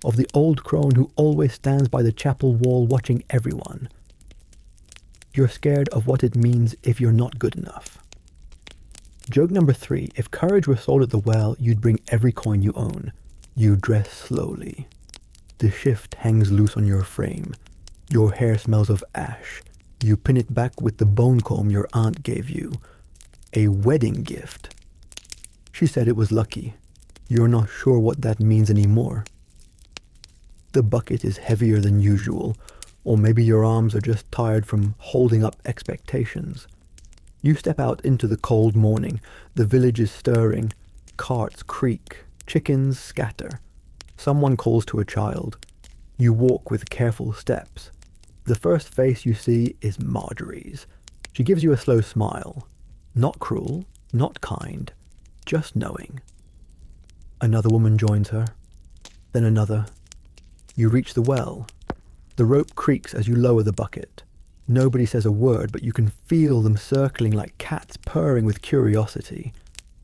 of the old crone who always stands by the chapel wall watching everyone. You're scared of what it means if you're not good enough. Joke number 3. If courage were sold at the well, you'd bring every coin you own. You dress slowly. The shift hangs loose on your frame. Your hair smells of ash. You pin it back with the bone comb your aunt gave you. A wedding gift. She said it was lucky. You're not sure what that means anymore. The bucket is heavier than usual, or maybe your arms are just tired from holding up expectations. You step out into the cold morning. The village is stirring. Carts creak. Chickens scatter. Someone calls to a child. You walk with careful steps. The first face you see is Marjorie's. She gives you a slow smile. Not cruel, not kind, just knowing. Another woman joins her. Then another. You reach the well. The rope creaks as you lower the bucket. Nobody says a word, but you can feel them circling like cats purring with curiosity.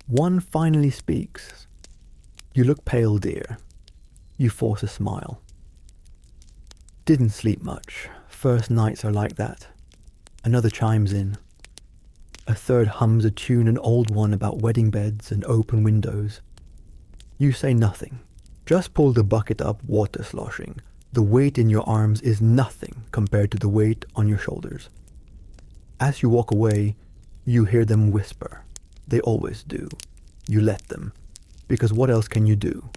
One finally speaks. You look pale, dear. You force a smile. Didn't sleep much. First nights are like that. Another chimes in. A third hums a tune, an old one about wedding beds and open windows. You say nothing. Just pull the bucket up, water sloshing. The weight in your arms is nothing compared to the weight on your shoulders. As you walk away, you hear them whisper. They always do. You let them. Because what else can you do?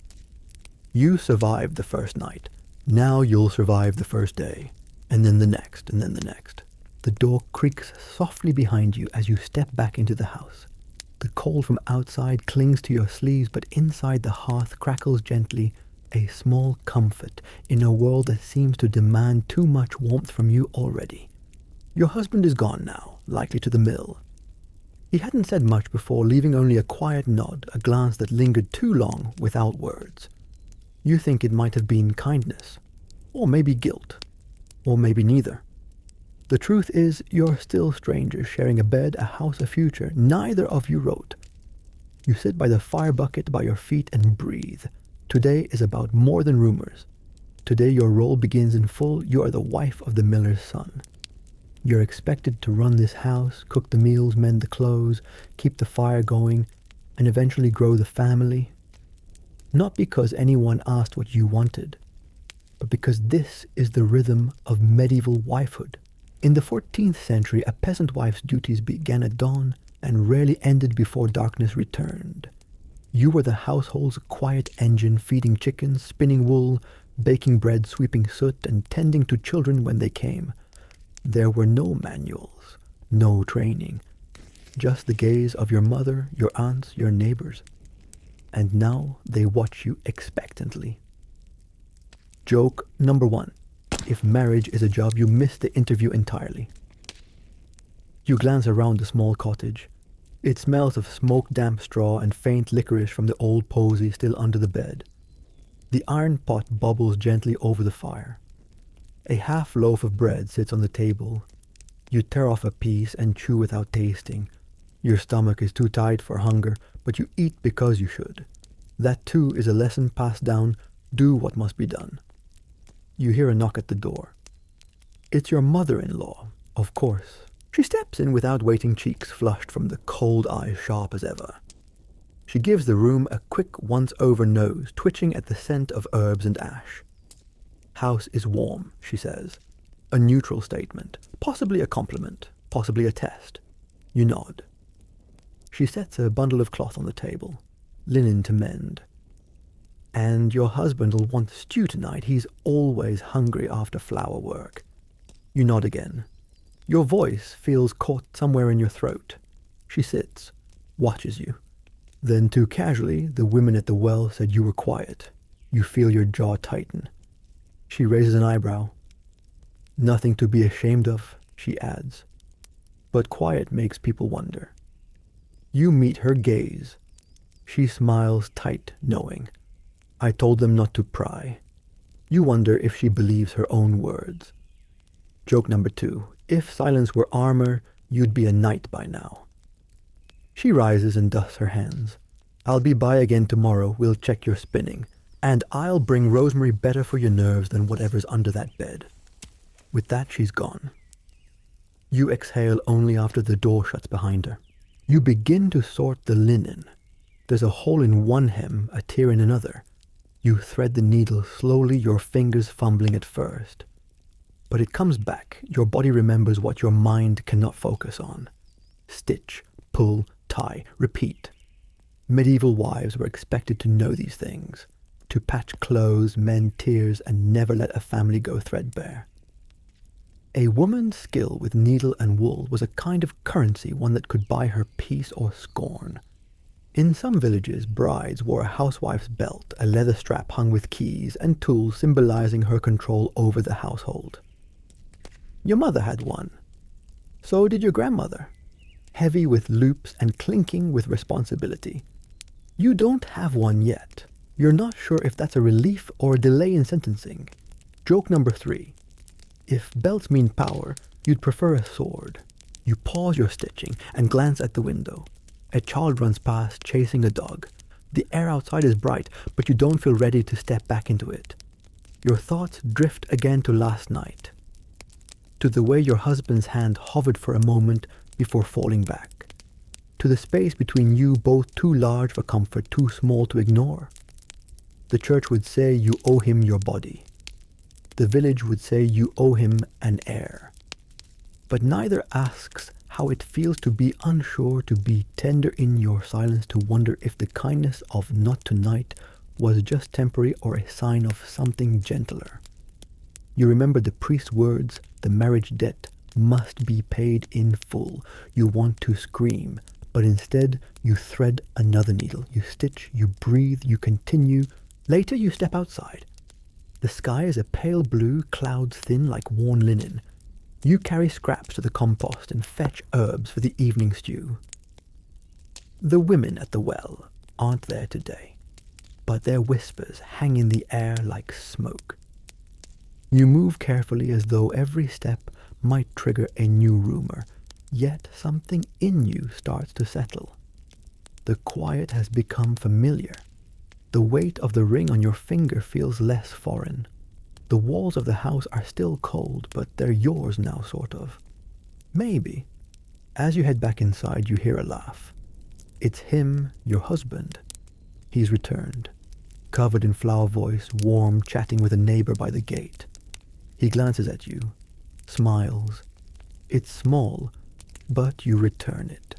You survived the first night. Now you'll survive the first day. And then the next, and then the next. The door creaks softly behind you as you step back into the house. The cold from outside clings to your sleeves, but inside the hearth crackles gently, a small comfort in a world that seems to demand too much warmth from you already. Your husband is gone now, likely to the mill. He hadn't said much before, leaving only a quiet nod, a glance that lingered too long without words. You think it might have been kindness, or maybe guilt, or maybe neither. The truth is, you're still strangers, sharing a bed, a house, a future neither of you wrote. You sit by the fire bucket by your feet and breathe. Today is about more than rumors. Today your role begins in full. You are the wife of the miller's son. You're expected to run this house, cook the meals, mend the clothes, keep the fire going, and eventually grow the family. Not because anyone asked what you wanted, but because this is the rhythm of medieval wifehood. In the 14th century, a peasant wife's duties began at dawn and rarely ended before darkness returned. You were the household's quiet engine, feeding chickens, spinning wool, baking bread, sweeping soot, and tending to children when they came. There were no manuals, no training, just the gaze of your mother, your aunts, your neighbors. And now they watch you expectantly. Joke number 1. If marriage is a job, you miss the interview entirely. You glance around the small cottage. It smells of smoke-damp straw and faint licorice from the old posy still under the bed. The iron pot bubbles gently over the fire. A half loaf of bread sits on the table. You tear off a piece and chew without tasting. Your stomach is too tight for hunger, but you eat because you should. That too is a lesson passed down. Do what must be done. You hear a knock at the door. It's your mother-in-law, of course. She steps in without waiting, cheeks flushed from the cold eyes sharp as ever. She gives the room a quick once-over nose, twitching at the scent of herbs and ash. House is warm, she says. A neutral statement, possibly a compliment, possibly a test. You nod. She sets a bundle of cloth on the table, linen to mend. And your husband'll want stew tonight. He's always hungry after flower work. You nod again. Your voice feels caught somewhere in your throat. She sits, watches you. Then too casually, the women at the well said you were quiet. You feel your jaw tighten. She raises an eyebrow. Nothing to be ashamed of, she adds. But quiet makes people wonder. You meet her gaze. She smiles tight, knowing. I told them not to pry. You wonder if she believes her own words. Joke number 2. If silence were armor, you'd be a knight by now. She rises and dusts her hands. I'll be by again tomorrow. We'll check your spinning. And I'll bring rosemary better for your nerves than whatever's under that bed. With that, she's gone. You exhale only after the door shuts behind her. You begin to sort the linen. There's a hole in one hem, a tear in another. You thread the needle slowly, your fingers fumbling at first. But it comes back. Your body remembers what your mind cannot focus on. Stitch, pull, tie, repeat. Medieval wives were expected to know these things, to patch clothes, mend tears, and never let a family go threadbare. A woman's skill with needle and wool was a kind of currency, one that could buy her peace or scorn. In some villages, brides wore a housewife's belt, a leather strap hung with keys and tools symbolizing her control over the household. Your mother had one. So did your grandmother. Heavy with loops and clinking with responsibility. You don't have one yet. You're not sure if that's a relief or a delay in sentencing. Joke number 3. If belts mean power, you'd prefer a sword. You pause your stitching and glance at the window. A child runs past, chasing a dog. The air outside is bright, but you don't feel ready to step back into it. Your thoughts drift again to last night, to the way your husband's hand hovered for a moment before falling back, to the space between you both too large for comfort, too small to ignore. The church would say you owe him your body. The village would say you owe him an heir. But neither asks how it feels to be unsure, to be tender in your silence, to wonder if the kindness of not tonight was just temporary or a sign of something gentler. You remember the priest's words, the marriage debt must be paid in full. You want to scream, but instead you thread another needle. You stitch, you breathe, you continue. Later you step outside. The sky is a pale blue, clouds thin like worn linen. You carry scraps to the compost and fetch herbs for the evening stew. The women at the well aren't there today, but their whispers hang in the air like smoke. You move carefully as though every step might trigger a new rumor, yet something in you starts to settle. The quiet has become familiar. The weight of the ring on your finger feels less foreign. The walls of the house are still cold, but they're yours now, sort of. Maybe. As you head back inside, you hear a laugh. It's him, your husband. He's returned, covered in flower voice, warm, chatting with a neighbor by the gate. He glances at you, smiles. It's small, but you return it.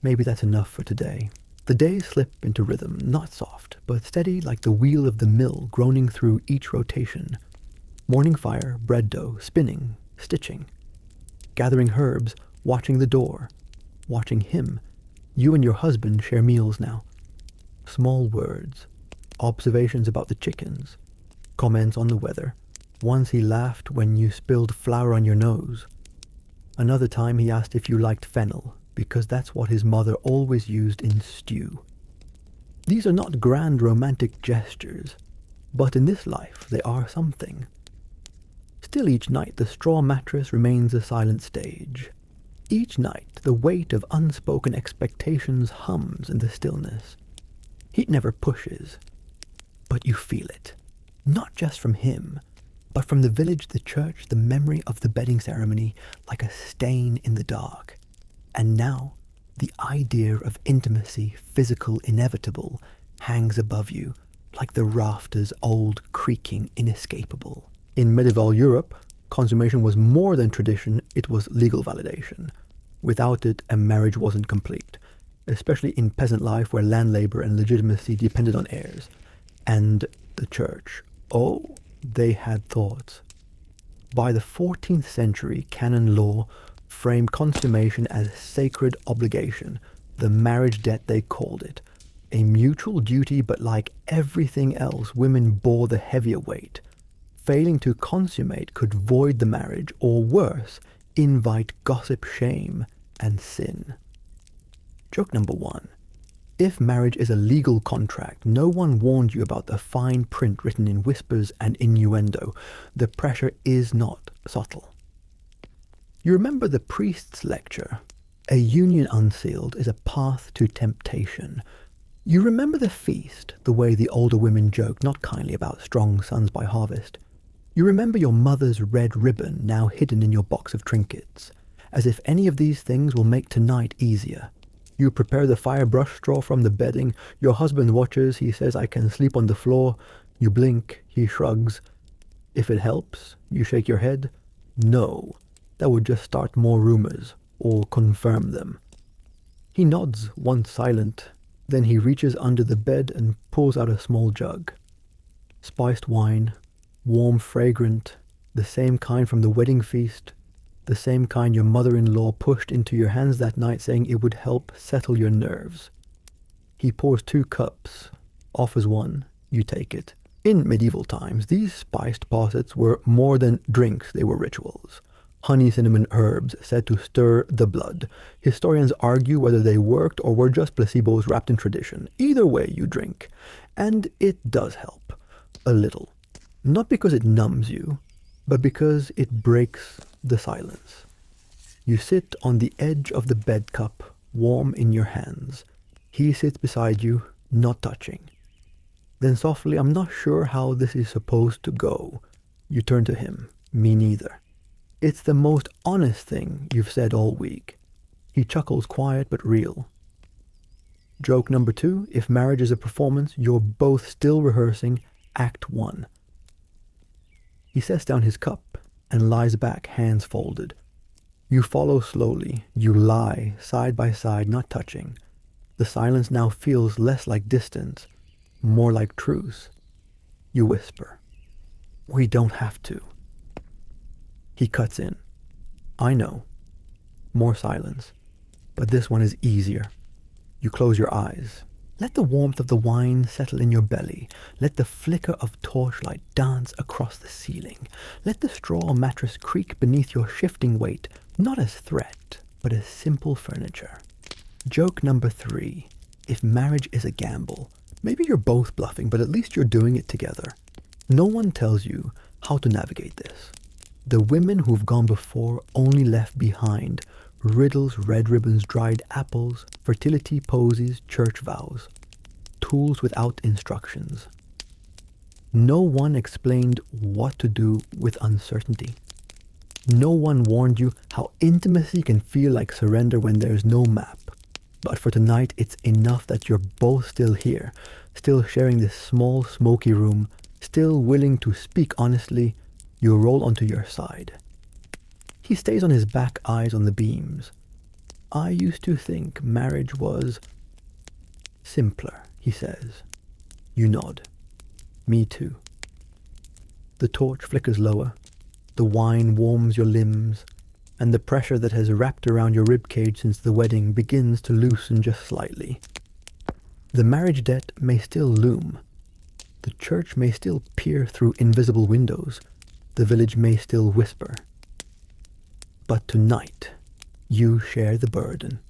Maybe that's enough for today. The days slip into rhythm, not soft, but steady like the wheel of the mill groaning through each rotation. Morning fire, bread dough, spinning, stitching. Gathering herbs, watching the door, watching him. You and your husband share meals now. Small words, observations about the chickens, comments on the weather. Once he laughed when you spilled flour on your nose. Another time he asked if you liked fennel, because that's what his mother always used in stew. These are not grand romantic gestures, but in this life they are something. Still each night the straw mattress remains a silent stage. Each night the weight of unspoken expectations hums in the stillness. He never pushes, but you feel it. Not just from him, but from the village, the church, the memory of the bedding ceremony, like a stain in the dark. And now, the idea of intimacy, physical, inevitable, hangs above you, like the rafters, old, creaking, inescapable. In medieval Europe, consummation was more than tradition, it was legal validation. Without it, a marriage wasn't complete, especially in peasant life where land labor and legitimacy depended on heirs. And the church, oh, they had thoughts. By the 14th century, canon law framed consummation as sacred obligation, the marriage debt they called it. A mutual duty, but like everything else, women bore the heavier weight. Failing to consummate could void the marriage, or worse, invite gossip, shame, and sin. Joke number 1. If marriage is a legal contract, no one warned you about the fine print written in whispers and innuendo. The pressure is not subtle. You remember the priest's lecture? A union unsealed is a path to temptation. You remember the feast, the way the older women joked not kindly about strong sons by harvest. You remember your mother's red ribbon now hidden in your box of trinkets, as if any of these things will make tonight easier. You prepare the fire brush straw from the bedding. Your husband watches. He says, "I can sleep on the floor." You blink. He shrugs. If it helps, you shake your head. No, that would just start more rumors, or confirm them. He nods, once silent. Then he reaches under the bed and pulls out a small jug. Spiced wine, warm, fragrant, the same kind from the wedding feast, the same kind your mother-in-law pushed into your hands that night saying it would help settle your nerves. He pours 2 cups, offers one, you take it. In medieval times, these spiced possets were more than drinks, they were rituals. Honey, cinnamon, herbs said to stir the blood. Historians argue whether they worked or were just placebos wrapped in tradition. Either way, you drink. And it does help. A little. Not because it numbs you, but because it breaks the silence. You sit on the edge of the bed cup, warm in your hands. He sits beside you, not touching. Then softly, "I'm not sure how this is supposed to go." You turn to him. "Me neither." It's the most honest thing you've said all week. He chuckles, quiet but real. Joke number 2, if marriage is a performance, you're both still rehearsing Act 1. He sets down his cup and lies back, hands folded. You follow slowly. You lie, side by side, not touching. The silence now feels less like distance, more like truce. You whisper, "We don't have to." He cuts in. "I know." More silence, but this one is easier. You close your eyes. Let the warmth of the wine settle in your belly. Let the flicker of torchlight dance across the ceiling. Let the straw mattress creak beneath your shifting weight, not as threat, but as simple furniture. Joke number 3. If marriage is a gamble, maybe you're both bluffing, but at least you're doing it together. No one tells you how to navigate this. The women who've gone before only left behind riddles, red ribbons, dried apples, fertility posies, church vows, tools without instructions. No one explained what to do with uncertainty. No one warned you how intimacy can feel like surrender when there's no map. But for tonight, it's enough that you're both still here, still sharing this small, smoky room, still willing to speak honestly. You roll onto your side. He stays on his back, eyes on the beams. I used to think marriage was simpler, he says. You nod. Me too. The torch flickers lower. The wine warms your limbs, and the pressure that has wrapped around your ribcage since the wedding begins to loosen just slightly. The marriage debt may still loom. The church may still peer through invisible windows. The village may still whisper. But tonight, you share the burden.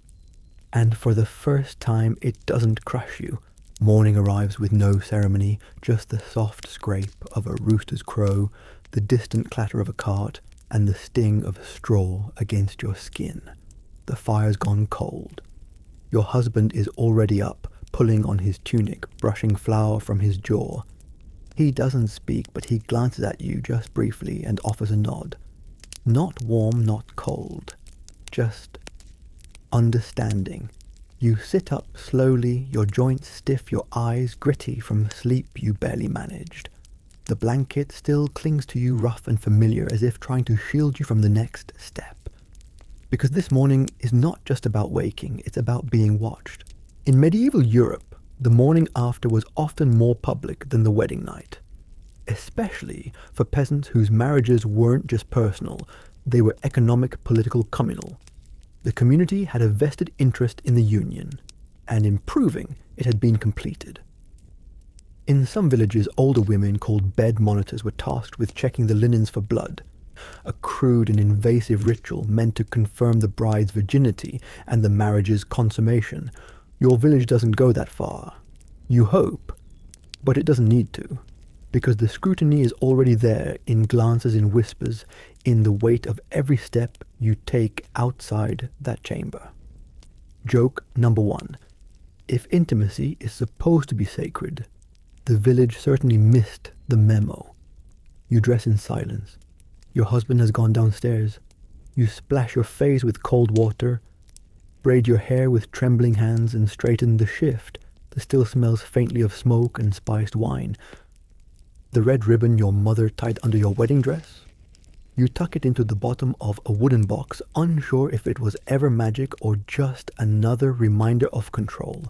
And for the first time, it doesn't crush you. Morning arrives with no ceremony, just the soft scrape of a rooster's crow, the distant clatter of a cart, and the sting of straw against your skin. The fire's gone cold. Your husband is already up, pulling on his tunic, brushing flour from his jaw. He doesn't speak, but he glances at you just briefly and offers a nod. Not warm, not cold. Just understanding. You sit up slowly, your joints stiff, your eyes gritty from sleep you barely managed. The blanket still clings to you rough and familiar, as if trying to shield you from the next step. Because this morning is not just about waking, it's about being watched. In medieval Europe, the morning after was often more public than the wedding night. Especially for peasants whose marriages weren't just personal, they were economic, political, communal. The community had a vested interest in the union, and in proving it had been completed. In some villages, older women called bed monitors were tasked with checking the linens for blood, a crude and invasive ritual meant to confirm the bride's virginity and the marriage's consummation. Your village doesn't go that far. You hope, but it doesn't need to, because the scrutiny is already there in glances, in whispers, in the weight of every step you take outside that chamber. Joke number 1. If intimacy is supposed to be sacred, the village certainly missed the memo. You dress in silence. Your husband has gone downstairs. You splash your face with cold water, braid your hair with trembling hands, and straighten the shift that still smells faintly of smoke and spiced wine. The red ribbon your mother tied under your wedding dress? You tuck it into the bottom of a wooden box, unsure if it was ever magic or just another reminder of control.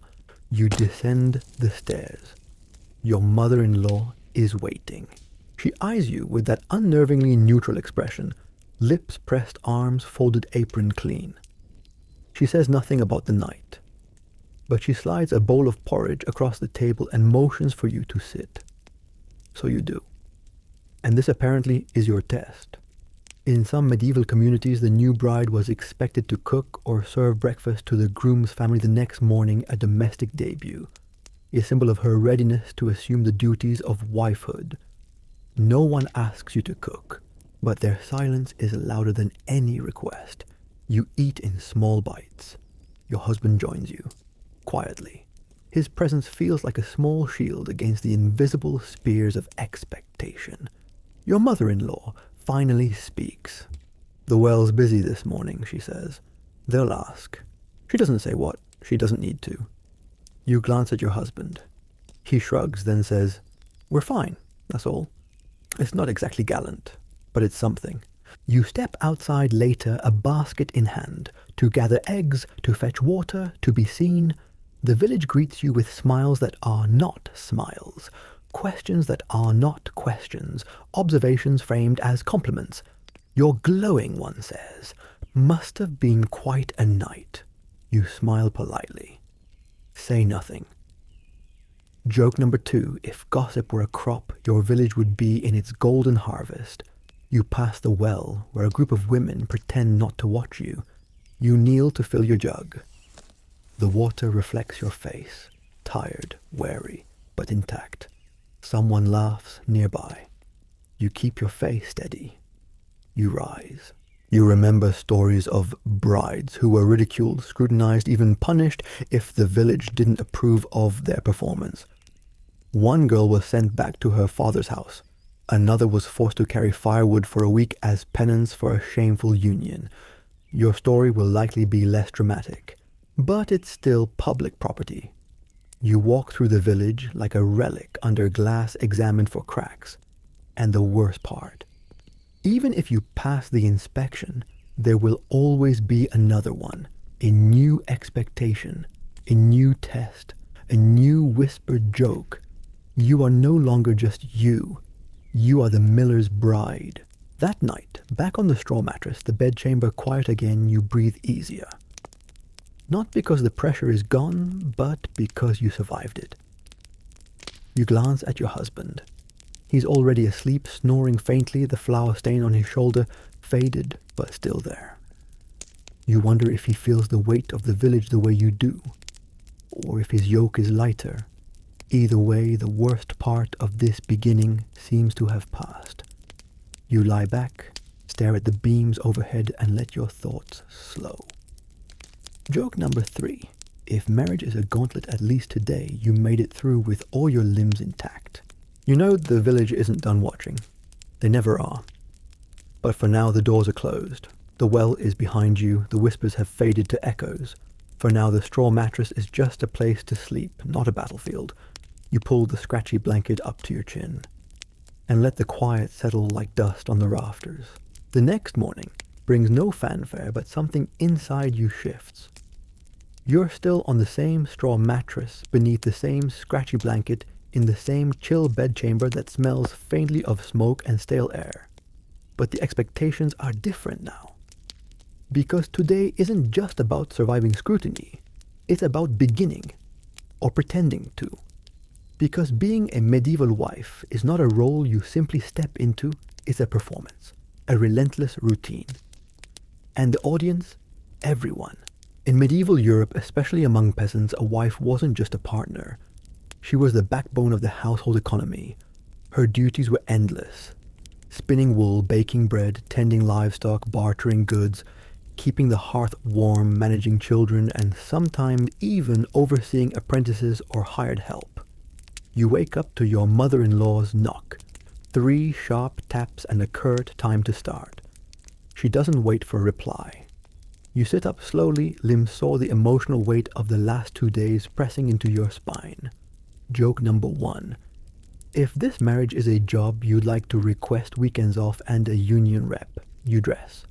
You descend the stairs. Your mother-in-law is waiting. She eyes you with that unnervingly neutral expression, lips pressed, arms folded, apron clean. She says nothing about the night, but she slides a bowl of porridge across the table and motions for you to sit. So you do. And this apparently is your test. In some medieval communities, the new bride was expected to cook or serve breakfast to the groom's family the next morning, a domestic debut, a symbol of her readiness to assume the duties of wifehood. No one asks you to cook, but their silence is louder than any request. You eat in small bites. Your husband joins you, quietly. His presence feels like a small shield against the invisible spears of expectation. Your mother-in-law finally speaks. The well's busy this morning, she says. They'll ask. She doesn't say what. She doesn't need to. You glance at your husband. He shrugs, then says, "We're fine, that's all." It's not exactly gallant, but it's something. You step outside later, a basket in hand, to gather eggs, to fetch water, to be seen. The village greets you with smiles that are not smiles, questions that are not questions, observations framed as compliments. "You're glowing," one says. "Must have been quite a night." You smile politely. Say nothing. Joke number 2. If gossip were a crop, your village would be in its golden harvest. You pass the well, where a group of women pretend not to watch you. You kneel to fill your jug. The water reflects your face, tired, weary, but intact. Someone laughs nearby. You keep your face steady. You rise. You remember stories of brides who were ridiculed, scrutinized, even punished if the village didn't approve of their performance. One girl was sent back to her father's house. Another was forced to carry firewood for a week as penance for a shameful union. Your story will likely be less dramatic, but it's still public property. You walk through the village like a relic under glass examined for cracks. And the worst part, even if you pass the inspection, there will always be another one, a new expectation, a new test, a new whispered joke. You are no longer just you. You are the miller's bride. That night, back on the straw mattress, the bedchamber quiet again, you breathe easier. Not because the pressure is gone, but because you survived it. You glance at your husband. He's already asleep, snoring faintly, the flour stain on his shoulder, faded but still there. You wonder if he feels the weight of the village the way you do, or if his yoke is lighter. Either way, the worst part of this beginning seems to have passed. You lie back, stare at the beams overhead, and let your thoughts slow. Joke number 3. If marriage is a gauntlet, at least today you made it through with all your limbs intact. You know the village isn't done watching. They never are. But for now the doors are closed. The well is behind you, the whispers have faded to echoes. For now the straw mattress is just a place to sleep, not a battlefield. You pull the scratchy blanket up to your chin and let the quiet settle like dust on the rafters. The next morning brings no fanfare, but something inside you shifts. You're still on the same straw mattress, beneath the same scratchy blanket, in the same chill bedchamber that smells faintly of smoke and stale air. But the expectations are different now. Because today isn't just about surviving scrutiny, it's about beginning, or pretending to. Because being a medieval wife is not a role you simply step into, it's a performance, a relentless routine. And the audience? Everyone. In medieval Europe, especially among peasants, a wife wasn't just a partner. She was the backbone of the household economy. Her duties were endless. Spinning wool, baking bread, tending livestock, bartering goods, keeping the hearth warm, managing children, and sometimes even overseeing apprentices or hired help. You wake up to your mother-in-law's knock. 3 sharp taps and a curt time to start. She doesn't wait for a reply. You sit up slowly, limbs sore, the emotional weight of the last 2 days pressing into your spine. Joke number 1. If this marriage is a job you'd like to request weekends off and a union rep, you dress.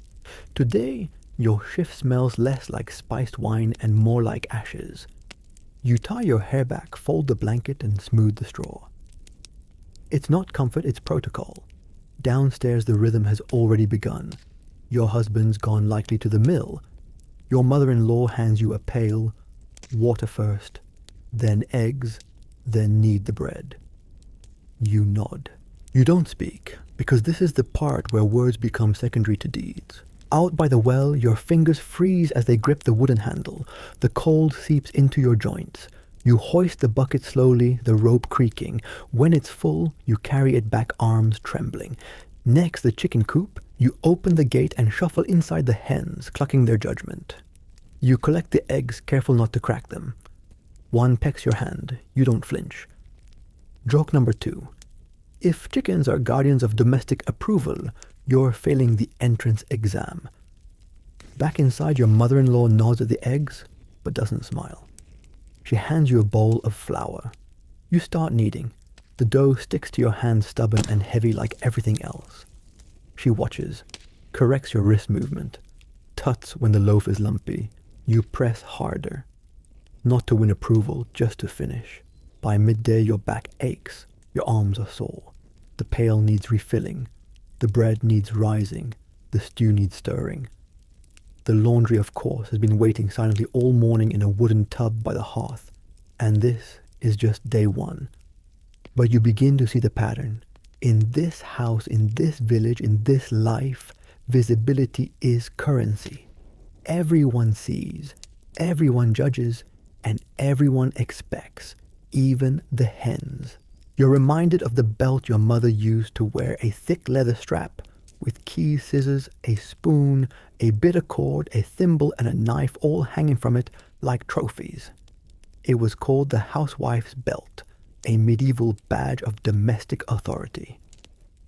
Today, your shift smells less like spiced wine and more like ashes. You tie your hair back, fold the blanket, and smooth the straw. It's not comfort, it's protocol. Downstairs, the rhythm has already begun. Your husband's gone likely to the mill. Your mother-in-law hands you a pail, water first, then eggs, then knead the bread. You nod. You don't speak, because this is the part where words become secondary to deeds. Out by the well, your fingers freeze as they grip the wooden handle. The cold seeps into your joints. You hoist the bucket slowly, the rope creaking. When it's full, you carry it back, arms trembling. Next, the chicken coop. You open the gate and shuffle inside the hens, clucking their judgment. You collect the eggs, careful not to crack them. One pecks your hand. You don't flinch. Joke number 2. If chickens are guardians of domestic approval, you're failing the entrance exam. Back inside, your mother-in-law nods at the eggs, but doesn't smile. She hands you a bowl of flour. You start kneading. The dough sticks to your hand, stubborn and heavy like everything else. She watches, corrects your wrist movement, tuts when the loaf is lumpy. You press harder. Not to win approval, just to finish. By midday, your back aches. Your arms are sore. The pail needs refilling. The bread needs rising. The stew needs stirring. The laundry, of course, has been waiting silently all morning in a wooden tub by the hearth. And this is just day 1. But you begin to see the pattern. In this house, in this village, in this life, visibility is currency. Everyone sees, everyone judges, and everyone expects, even the hens. You're reminded of the belt your mother used to wear, a thick leather strap with keys, scissors, a spoon, a bit of cord, a thimble, and a knife all hanging from it like trophies. It was called the housewife's belt, a medieval badge of domestic authority.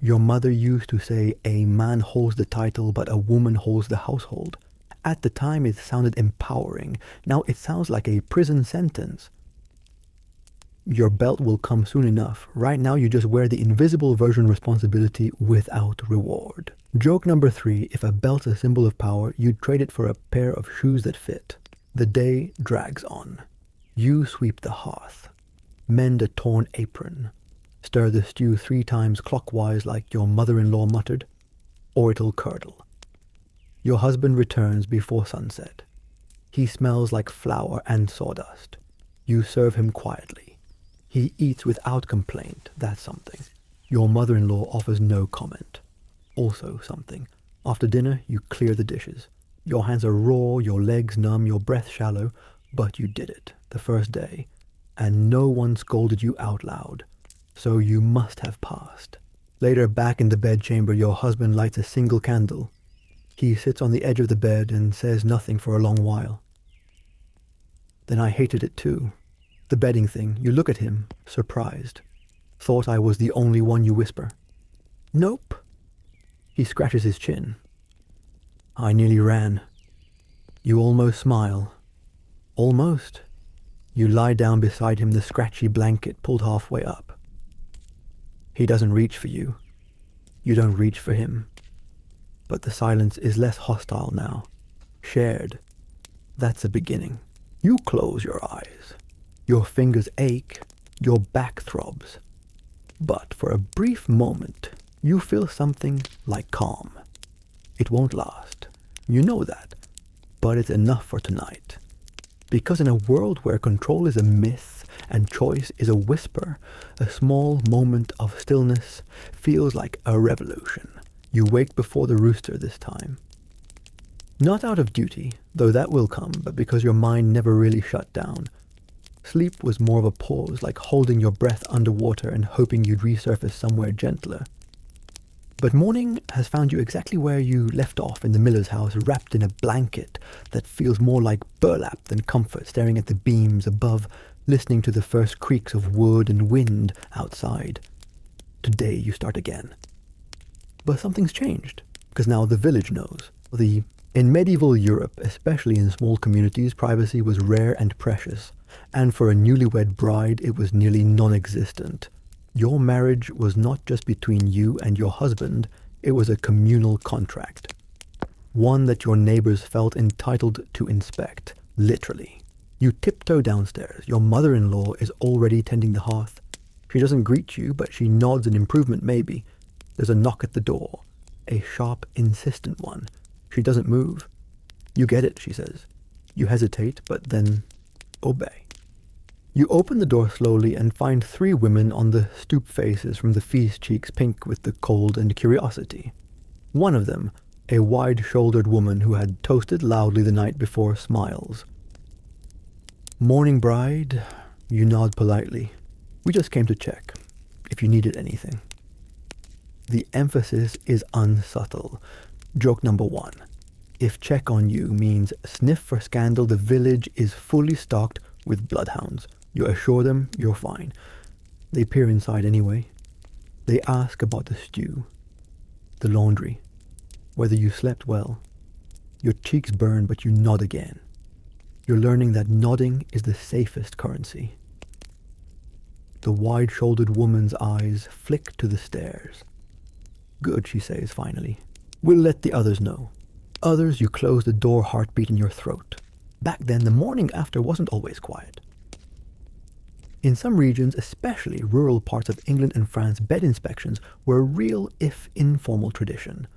Your mother used to say a man holds the title but a woman holds the household. At the time it sounded empowering. Now it sounds like a prison sentence. Your belt will come soon enough. Right now you just wear the invisible version responsibility without reward. Joke number 3, if a belt's a symbol of power, you'd trade it for a pair of shoes that fit. The day drags on. You sweep the hearth, mend a torn apron, stir the stew 3 times clockwise like your mother-in-law muttered, or it'll curdle. Your husband returns before sunset. He smells like flour and sawdust. You serve him quietly. He eats without complaint. That's something. Your mother-in-law offers no comment. Also something. After dinner, you clear the dishes. Your hands are raw, your legs numb, your breath shallow, but you did it the first day, and no one scolded you out loud, so you must have passed. Later, back in the bedchamber, your husband lights a single candle. He sits on the edge of the bed and says nothing for a long while. Then I hated it too. The bedding thing. You look at him, surprised. Thought I was the only one, you whisper. Nope. He scratches his chin. I nearly ran. You almost smile. Almost. You lie down beside him, the scratchy blanket pulled halfway up. He doesn't reach for you. You don't reach for him. But the silence is less hostile now. Shared. That's a beginning. You close your eyes. Your fingers ache. Your back throbs. But for a brief moment, you feel something like calm. It won't last. You know that. But it's enough for tonight. Because in a world where control is a myth and choice is a whisper, a small moment of stillness feels like a revolution. You wake before the rooster this time. Not out of duty, though that will come, but because your mind never really shut down. Sleep was more of a pause, like holding your breath underwater and hoping you'd resurface somewhere gentler. But morning has found you exactly where you left off in the miller's house, wrapped in a blanket that feels more like burlap than comfort, staring at the beams above, listening to the first creaks of wood and wind outside. Today you start again. But something's changed, because now the village knows. In medieval Europe, especially in small communities, privacy was rare and precious, and for a newlywed bride it was nearly non-existent. Your marriage was not just between you and your husband, it was a communal contract. One that your neighbors felt entitled to inspect, literally. You tiptoe downstairs. Your mother-in-law is already tending the hearth. She doesn't greet you, but she nods an improvement maybe. There's a knock at the door, a sharp, insistent one. She doesn't move. You get it, she says. You hesitate, but then obey. You open the door slowly and find 3 women on the stoop faces, from the feast cheeks pink with the cold and curiosity. One of them, a wide-shouldered woman who had toasted loudly the night before, smiles. Morning, bride. You nod politely. We just came to check, if you needed anything. The emphasis is unsubtle. Joke number 1. If check on you means sniff for scandal, the village is fully stocked with bloodhounds. You assure them you're fine. They peer inside anyway. They ask about the stew, the laundry, whether you slept well. Your cheeks burn, but you nod again. You're learning that nodding is the safest currency. The wide-shouldered woman's eyes flick to the stairs. Good, she says finally. We'll let the others know. Others, you close the door, heartbeat in your throat. Back then, the morning after wasn't always quiet. In some regions, especially rural parts of England and France, bed inspections were a real, if informal, tradition.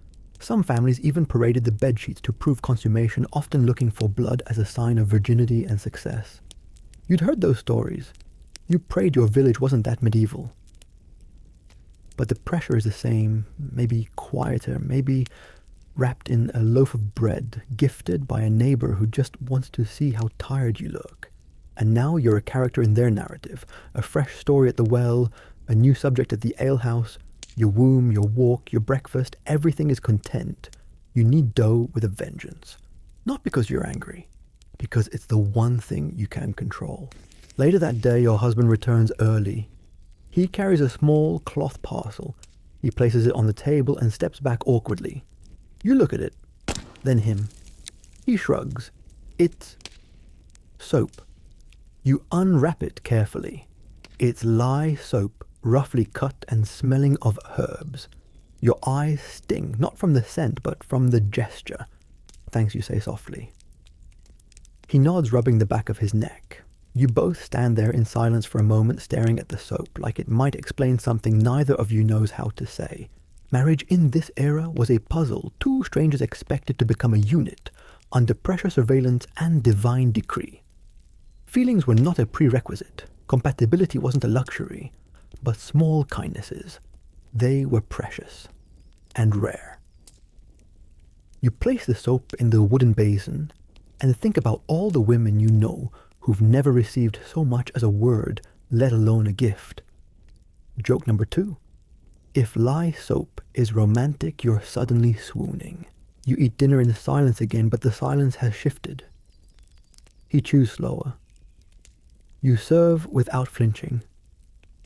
Some families even paraded the bedsheets to prove consummation, often looking for blood as a sign of virginity and success. You'd heard those stories. You prayed your village wasn't that medieval. But the pressure is the same, maybe quieter, maybe wrapped in a loaf of bread, gifted by a neighbor who just wants to see how tired you look. And now you're a character in their narrative, a fresh story at the well, a new subject at the alehouse. Your womb, your walk, your breakfast, everything is content. You need dough with a vengeance. Not because you're angry, because it's the one thing you can control. Later that day, your husband returns early. He carries a small cloth parcel. He places it on the table and steps back awkwardly. You look at it, then him. He shrugs. It's soap. You unwrap it carefully. It's lye soap, roughly cut and smelling of herbs. Your eyes sting, not from the scent, but from the gesture. Thanks, you say softly. He nods, rubbing the back of his neck. You both stand there in silence for a moment, staring at the soap, like it might explain something neither of you knows how to say. Marriage in this era was a puzzle, two strangers expected to become a unit, under pressure, surveillance, and divine decree. Feelings were not a prerequisite. Compatibility wasn't a luxury, but small kindnesses. They were precious and rare. You place the soap in the wooden basin and think about all the women you know who've never received so much as a word, let alone a gift. Joke number 2. If lye soap is romantic, you're suddenly swooning. You eat dinner in silence again, but the silence has shifted. He chews slower. You serve without flinching.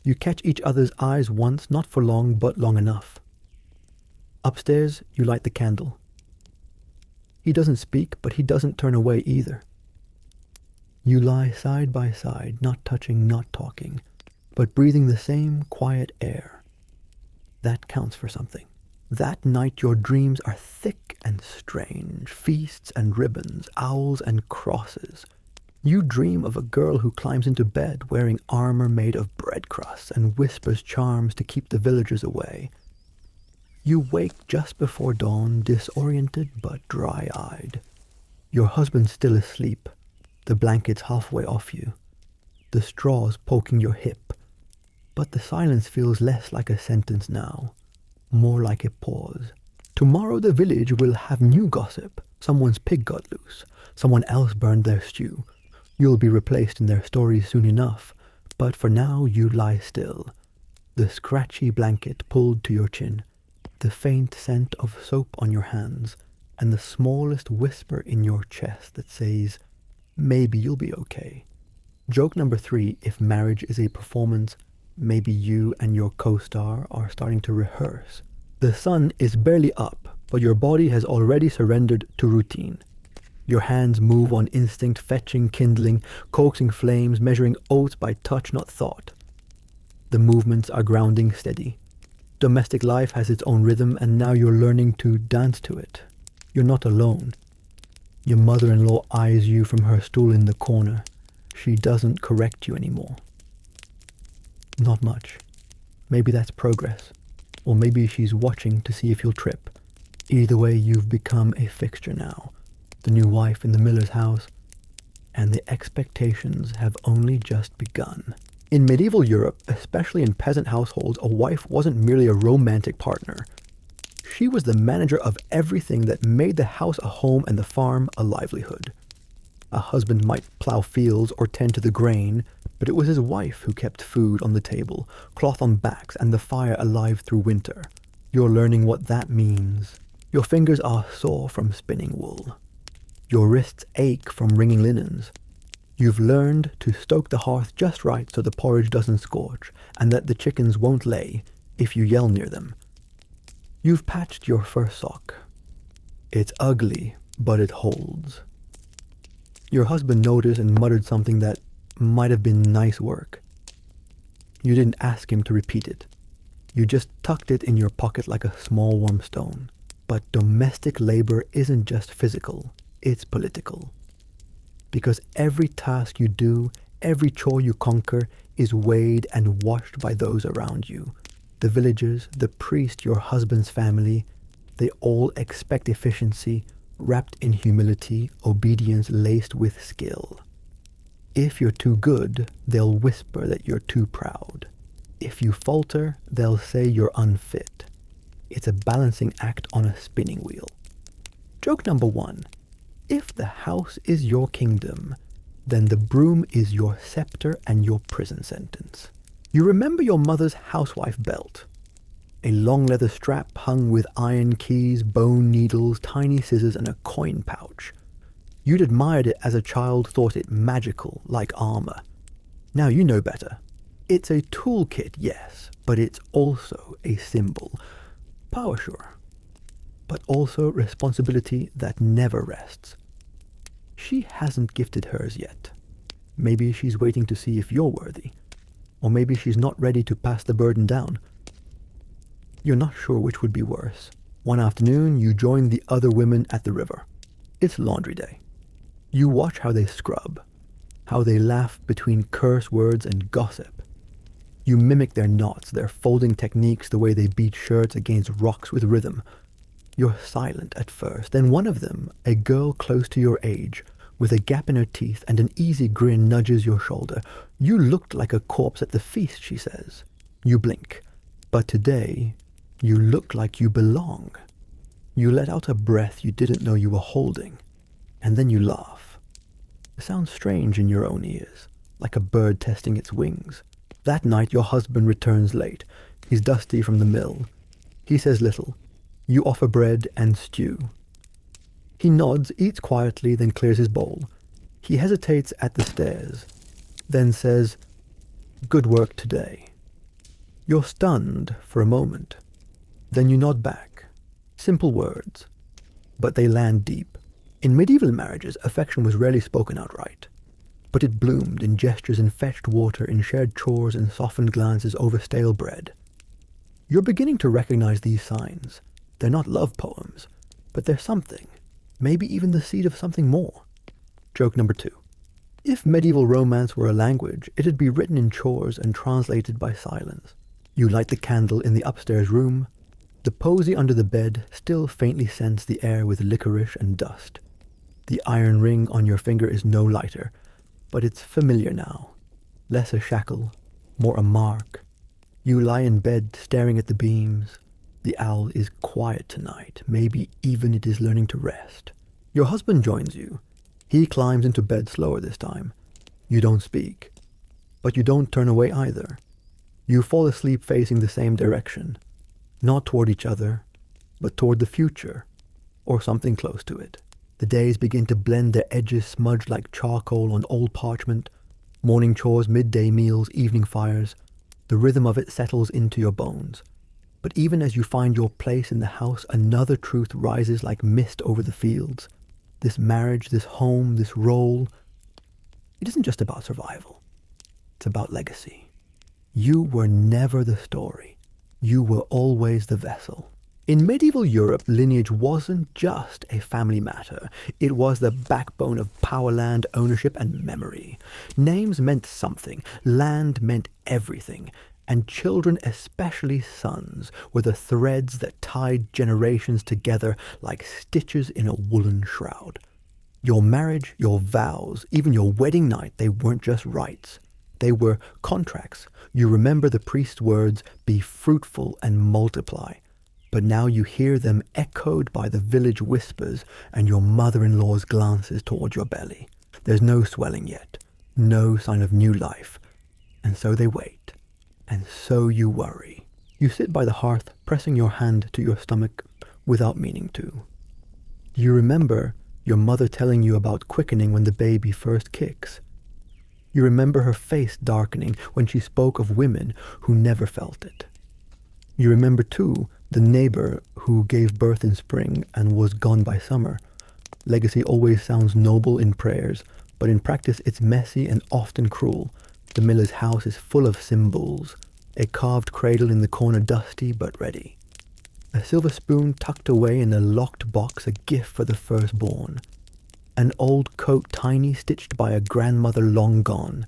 You catch each other's eyes once, not for long, but long enough. Upstairs, you light the candle. He doesn't speak, but he doesn't turn away either. You lie side by side, not touching, not talking, but breathing the same quiet air. That counts for something. That night your dreams are thick and strange, feasts and ribbons, owls and crosses. You dream of a girl who climbs into bed wearing armor made of bread crusts and whispers charms to keep the villagers away. You wake just before dawn, disoriented but dry-eyed. Your husband's still asleep, the blankets halfway off you, the straws poking your hip. But the silence feels less like a sentence now, more like a pause. Tomorrow the village will have new gossip. Someone's pig got loose. Someone else burned their stew. You'll be replaced in their stories soon enough, but for now you lie still, the scratchy blanket pulled to your chin, the faint scent of soap on your hands, and the smallest whisper in your chest that says, maybe you'll be okay. Joke number 3, if marriage is a performance, maybe you and your co-star are starting to rehearse. The sun is barely up, but your body has already surrendered to routine. Your hands move on instinct, fetching, kindling, coaxing flames, measuring oaths by touch, not thought. The movements are grounding, steady. Domestic life has its own rhythm, and now you're learning to dance to it. You're not alone. Your mother-in-law eyes you from her stool in the corner. She doesn't correct you anymore. Not much. Maybe that's progress. Or maybe she's watching to see if you'll trip. Either way, you've become a fixture now. The new wife in the miller's house, and the expectations have only just begun. In medieval Europe, especially in peasant households, a wife wasn't merely a romantic partner. She was the manager of everything that made the house a home and the farm a livelihood. A husband might plow fields or tend to the grain, but it was his wife who kept food on the table, cloth on backs, and the fire alive through winter. You're learning what that means. Your fingers are sore from spinning wool. Your wrists ache from wringing linens. You've learned to stoke the hearth just right so the porridge doesn't scorch, and that the chickens won't lay if you yell near them. You've patched your first sock. It's ugly, but it holds. Your husband noticed and muttered something that might have been nice work. You didn't ask him to repeat it. You just tucked it in your pocket like a small warm stone. But domestic labor isn't just physical. It's political. Because every task you do, every chore you conquer, is weighed and watched by those around you. The villagers, the priest, your husband's family, they all expect efficiency, wrapped in humility, obedience laced with skill. If you're too good, they'll whisper that you're too proud. If you falter, they'll say you're unfit. It's a balancing act on a spinning wheel. Joke number 1. If the house is your kingdom, then the broom is your scepter and your prison sentence. You remember your mother's housewife belt. A long leather strap hung with iron keys, bone needles, tiny scissors, and a coin pouch. You'd admired it as a child, thought it magical, like armor. Now you know better. It's a toolkit, yes, but it's also a symbol. Power, sure, but also responsibility that never rests. She hasn't gifted hers yet. Maybe she's waiting to see if you're worthy. Or maybe she's not ready to pass the burden down. You're not sure which would be worse. One afternoon, you join the other women at the river. It's laundry day. You watch how they scrub, how they laugh between curse words and gossip. You mimic their knots, their folding techniques, the way they beat shirts against rocks with rhythm. You're silent at first. Then one of them, a girl close to your age, with a gap in her teeth and an easy grin, nudges your shoulder. You looked like a corpse at the feast, she says. You blink. But today, you look like you belong. You let out a breath you didn't know you were holding. And then you laugh. It sounds strange in your own ears, like a bird testing its wings. That night your husband returns late. He's dusty from the mill. He says little. You offer bread and stew. He nods, eats quietly, then clears his bowl. He hesitates at the stairs, then says, "Good work today." You're stunned for a moment. Then you nod back. Simple words, but they land deep. In medieval marriages, affection was rarely spoken outright, but it bloomed in gestures, in fetched water, in shared chores, and softened glances over stale bread. You're beginning to recognize these signs. They're not love poems, but they're something, maybe even the seed of something more. Joke number 2. If medieval romance were a language, it'd be written in chores and translated by silence. You light the candle in the upstairs room. The posy under the bed still faintly scents the air with licorice and dust. The iron ring on your finger is no lighter, but it's familiar now. Less a shackle, more a mark. You lie in bed staring at the beams. The owl is quiet tonight. Maybe even it is learning to rest. Your husband joins you. He climbs into bed slower this time. You don't speak, but you don't turn away either. You fall asleep facing the same direction, not toward each other, but toward the future, or something close to it. The days begin to blend, their edges smudged like charcoal on old parchment. Morning chores, midday meals, evening fires. The rhythm of it settles into your bones. But even as you find your place in the house, another truth rises like mist over the fields. This marriage, this home, this role, it isn't just about survival. It's about legacy. You were never the story. You were always the vessel. In medieval Europe, lineage wasn't just a family matter. It was the backbone of power, land, ownership, and memory. Names meant something. Land meant everything. And children, especially sons, were the threads that tied generations together like stitches in a woolen shroud. Your marriage, your vows, even your wedding night, they weren't just rites. They were contracts. You remember the priest's words, "Be fruitful and multiply." But now you hear them echoed by the village whispers and your mother-in-law's glances toward your belly. There's no swelling yet, no sign of new life. And so they wait. And so you worry. You sit by the hearth, pressing your hand to your stomach without meaning to. You remember your mother telling you about quickening when the baby first kicks. You remember her face darkening when she spoke of women who never felt it. You remember, too, the neighbor who gave birth in spring and was gone by summer. Legacy always sounds noble in prayers, but in practice it's messy and often cruel. The miller's house is full of symbols. A carved cradle in the corner, dusty but ready. A silver spoon tucked away in a locked box, a gift for the firstborn. An old coat, tiny, stitched by a grandmother long gone.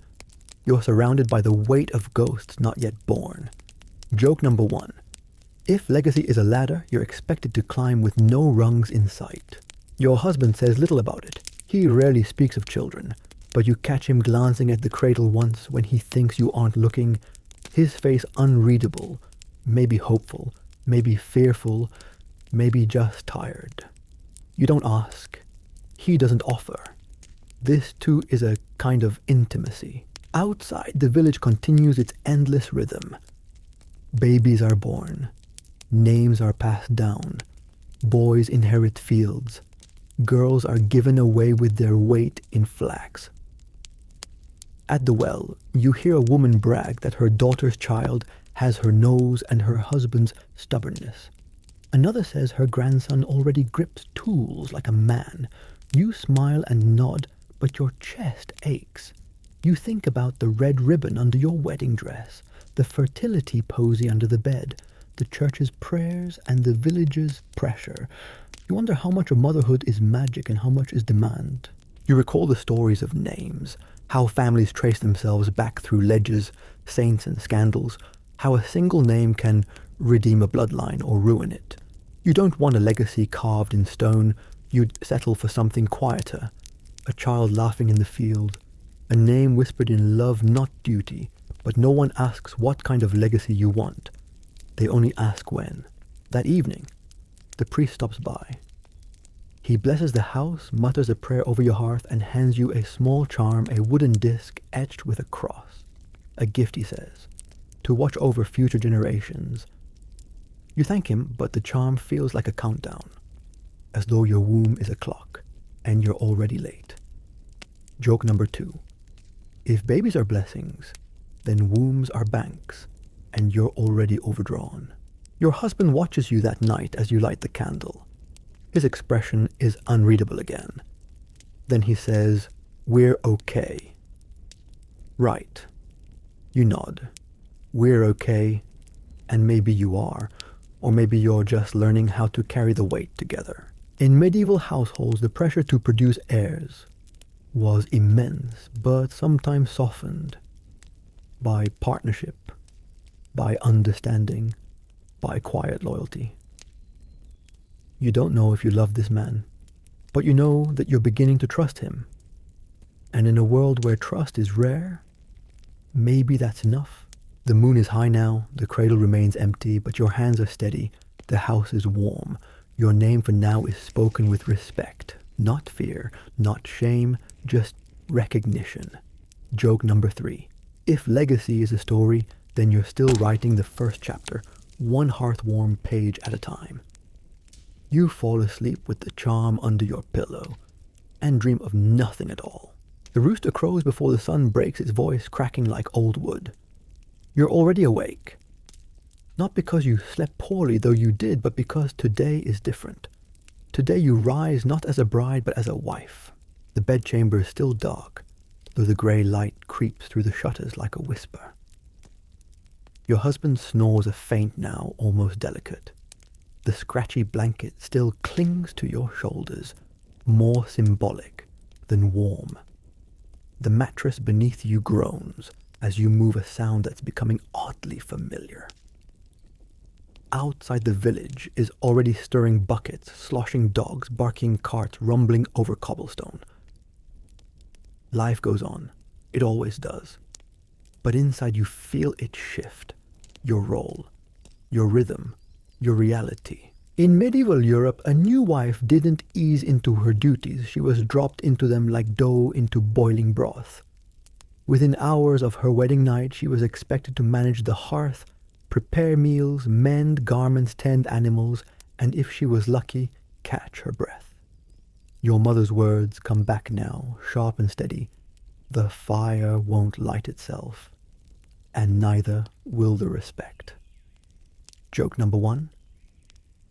You're surrounded by the weight of ghosts not yet born. Joke number 1. If legacy is a ladder, you're expected to climb with no rungs in sight. Your husband says little about it. He rarely speaks of children, but you catch him glancing at the cradle once when he thinks you aren't looking. His face unreadable, maybe hopeful, maybe fearful, maybe just tired. You don't ask. He doesn't offer. This too is a kind of intimacy. Outside, the village continues its endless rhythm. Babies are born. Names are passed down. Boys inherit fields. Girls are given away with their weight in flax. At the well, you hear a woman brag that her daughter's child has her nose and her husband's stubbornness. Another says her grandson already grips tools like a man. You smile and nod, but your chest aches. You think about the red ribbon under your wedding dress, the fertility posy under the bed, the church's prayers and the village's pressure. You wonder how much of motherhood is magic and how much is demand. You recall the stories of names, how families trace themselves back through ledges, saints and scandals, how a single name can redeem a bloodline or ruin it. You don't want a legacy carved in stone. You'd settle for something quieter, a child laughing in the field, a name whispered in love, not duty. But no one asks what kind of legacy you want. They only ask when. That evening, the priest stops by. He blesses the house, mutters a prayer over your hearth, and hands you a small charm, a wooden disc etched with a cross. A gift, he says, to watch over future generations. You thank him, but the charm feels like a countdown, as though your womb is a clock, and you're already late. Joke number 2. If babies are blessings, then wombs are banks, and you're already overdrawn. Your husband watches you that night as you light the candle. His expression is unreadable again. Then he says, "We're okay." Right. You nod. We're okay, and maybe you are, or maybe you're just learning how to carry the weight together. In medieval households, the pressure to produce heirs was immense, but sometimes softened by partnership, by understanding, by quiet loyalty. You don't know if you love this man, but you know that you're beginning to trust him. And in a world where trust is rare, maybe that's enough. The moon is high now, the cradle remains empty, but your hands are steady, the house is warm. Your name for now is spoken with respect, not fear, not shame, just recognition. Joke number 3. If legacy is a story, then you're still writing the first chapter, one hearth-warm page at a time. You fall asleep with the charm under your pillow and dream of nothing at all. The rooster crows before the sun breaks, its voice cracking like old wood. You're already awake. Not because you slept poorly, though you did, but because today is different. Today you rise not as a bride, but as a wife. The bedchamber is still dark, though the grey light creeps through the shutters like a whisper. Your husband snores a faint now, almost delicate. The scratchy blanket still clings to your shoulders, more symbolic than warm. The mattress beneath you groans as you move a sound that's becoming oddly familiar. Outside the village is already stirring buckets, sloshing dogs, barking carts, rumbling over cobblestone. Life goes on. It always does. But inside you feel it shift. Your role, your rhythm, your reality. In medieval Europe, a new wife didn't ease into her duties. She was dropped into them like dough into boiling broth. Within hours of her wedding night, she was expected to manage the hearth, prepare meals, mend garments, tend animals, and if she was lucky, catch her breath. Your mother's words come back now, sharp and steady. The fire won't light itself, and neither will the respect. Joke number 1.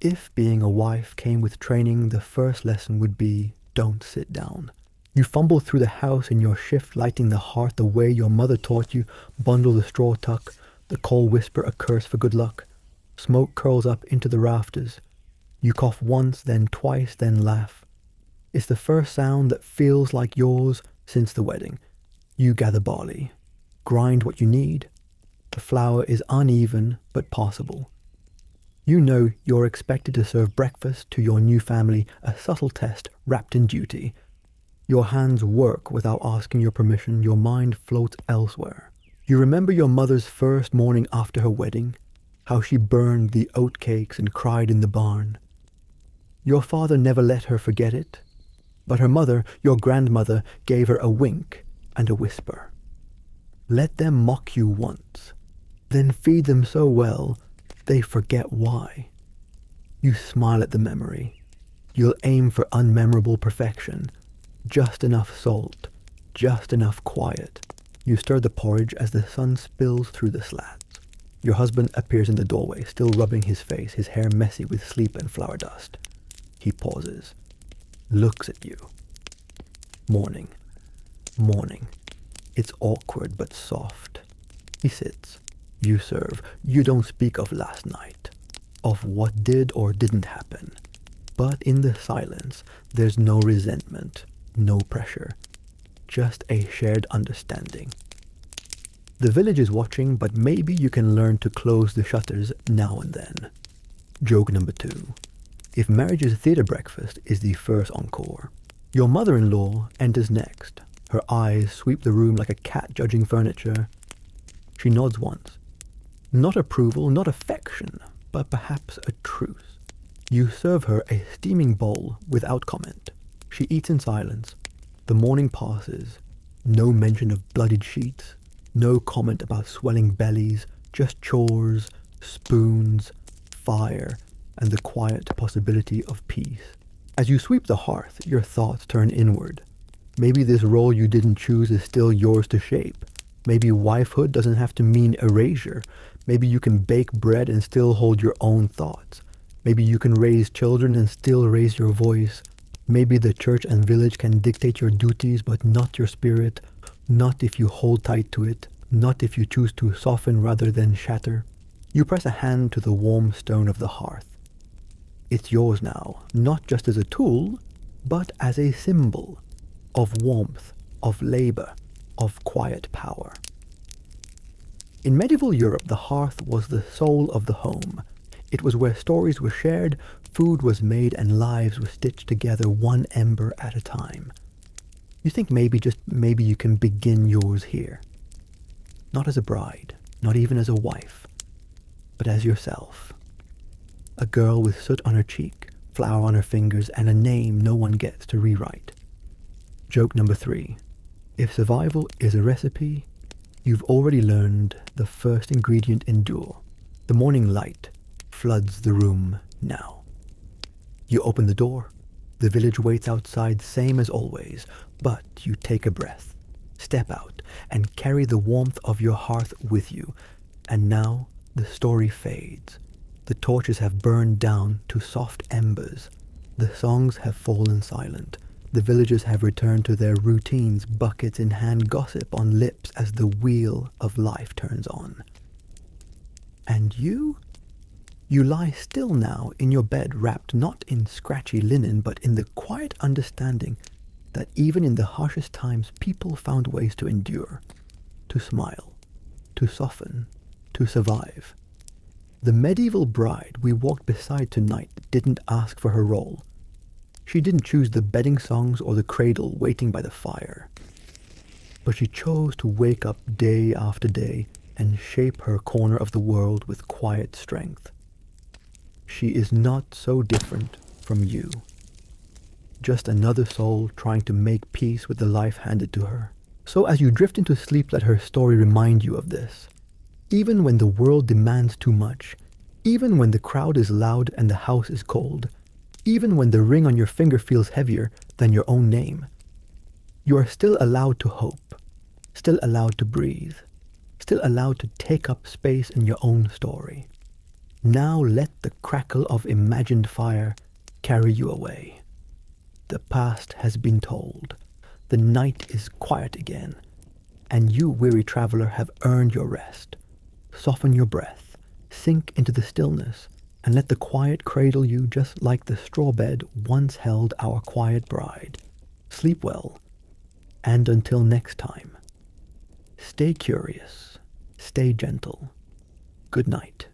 If being a wife came with training, the first lesson would be, don't sit down. You fumble through the house in your shift, lighting the hearth the way your mother taught you, bundle the straw tuck, the coal whisper a curse for good luck. Smoke curls up into the rafters. You cough once, then twice, then laugh. It's the first sound that feels like yours since the wedding. You gather barley, grind what you need. The flour is uneven, but passable. You know you're expected to serve breakfast to your new family, a subtle test wrapped in duty. Your hands work without asking your permission, your mind floats elsewhere. You remember your mother's first morning after her wedding, how she burned the oat cakes and cried in the barn. Your father never let her forget it. But her mother, your grandmother, gave her a wink and a whisper. Let them mock you once, then feed them so well they forget why. You smile at the memory. You'll aim for unmemorable perfection, just enough salt, just enough quiet. You stir the porridge as the sun spills through the slats. Your husband appears in the doorway, still rubbing his face, his hair messy with sleep and flour dust. He pauses, looks at you. Morning, morning. It's awkward but soft. He sits. You serve. You don't speak of last night, of what did or didn't happen. But in the silence, there's no resentment, no pressure, just a shared understanding. The village is watching, but maybe you can learn to close the shutters now and then. Joke number 2. If marriage's theatre breakfast is the first encore, your mother-in-law enters next. Her eyes sweep the room like a cat judging furniture. She nods once. Not approval, not affection, but perhaps a truce. You serve her a steaming bowl without comment. She eats in silence. The morning passes. No mention of bloodied sheets. No comment about swelling bellies. Just chores, spoons, fire, and the quiet possibility of peace. As you sweep the hearth, your thoughts turn inward. Maybe this role you didn't choose is still yours to shape. Maybe wifehood doesn't have to mean erasure. Maybe you can bake bread and still hold your own thoughts. Maybe you can raise children and still raise your voice. Maybe the church and village can dictate your duties, but not your spirit. Not if you hold tight to it. Not if you choose to soften rather than shatter. You press a hand to the warm stone of the hearth. It's yours now, not just as a tool, but as a symbol of warmth, of labor, of quiet power. In medieval Europe, the hearth was the soul of the home. It was where stories were shared, food was made, and lives were stitched together one ember at a time. You think maybe, just maybe, you can begin yours here. Not as a bride, not even as a wife, but as yourself. A girl with soot on her cheek, flour on her fingers, and a name no one gets to rewrite. Joke number 3. If survival is a recipe, you've already learned the first ingredient: endure. The morning light floods the room now. You open the door. The village waits outside, same as always, but you take a breath, step out, and carry the warmth of your hearth with you. And now the story fades. The torches have burned down to soft embers. The songs have fallen silent. The villagers have returned to their routines, buckets in hand, gossip on lips as the wheel of life turns on. And you? You lie still now in your bed, wrapped not in scratchy linen, but in the quiet understanding that even in the harshest times, people found ways to endure, to smile, to soften, to survive. The medieval bride we walked beside tonight didn't ask for her role. She didn't choose the bedding songs or the cradle waiting by the fire. But she chose to wake up day after day and shape her corner of the world with quiet strength. She is not so different from you. Just another soul trying to make peace with the life handed to her. So as you drift into sleep, let her story remind you of this. Even when the world demands too much, even when the crowd is loud and the house is cold, even when the ring on your finger feels heavier than your own name, you are still allowed to hope, still allowed to breathe, still allowed to take up space in your own story. Now let the crackle of imagined fire carry you away. The past has been told. The night is quiet again, and you, weary traveler, have earned your rest. Soften your breath, sink into the stillness, and let the quiet cradle you just like the straw bed once held our quiet bride. Sleep well, and until next time, stay curious, stay gentle. Good night.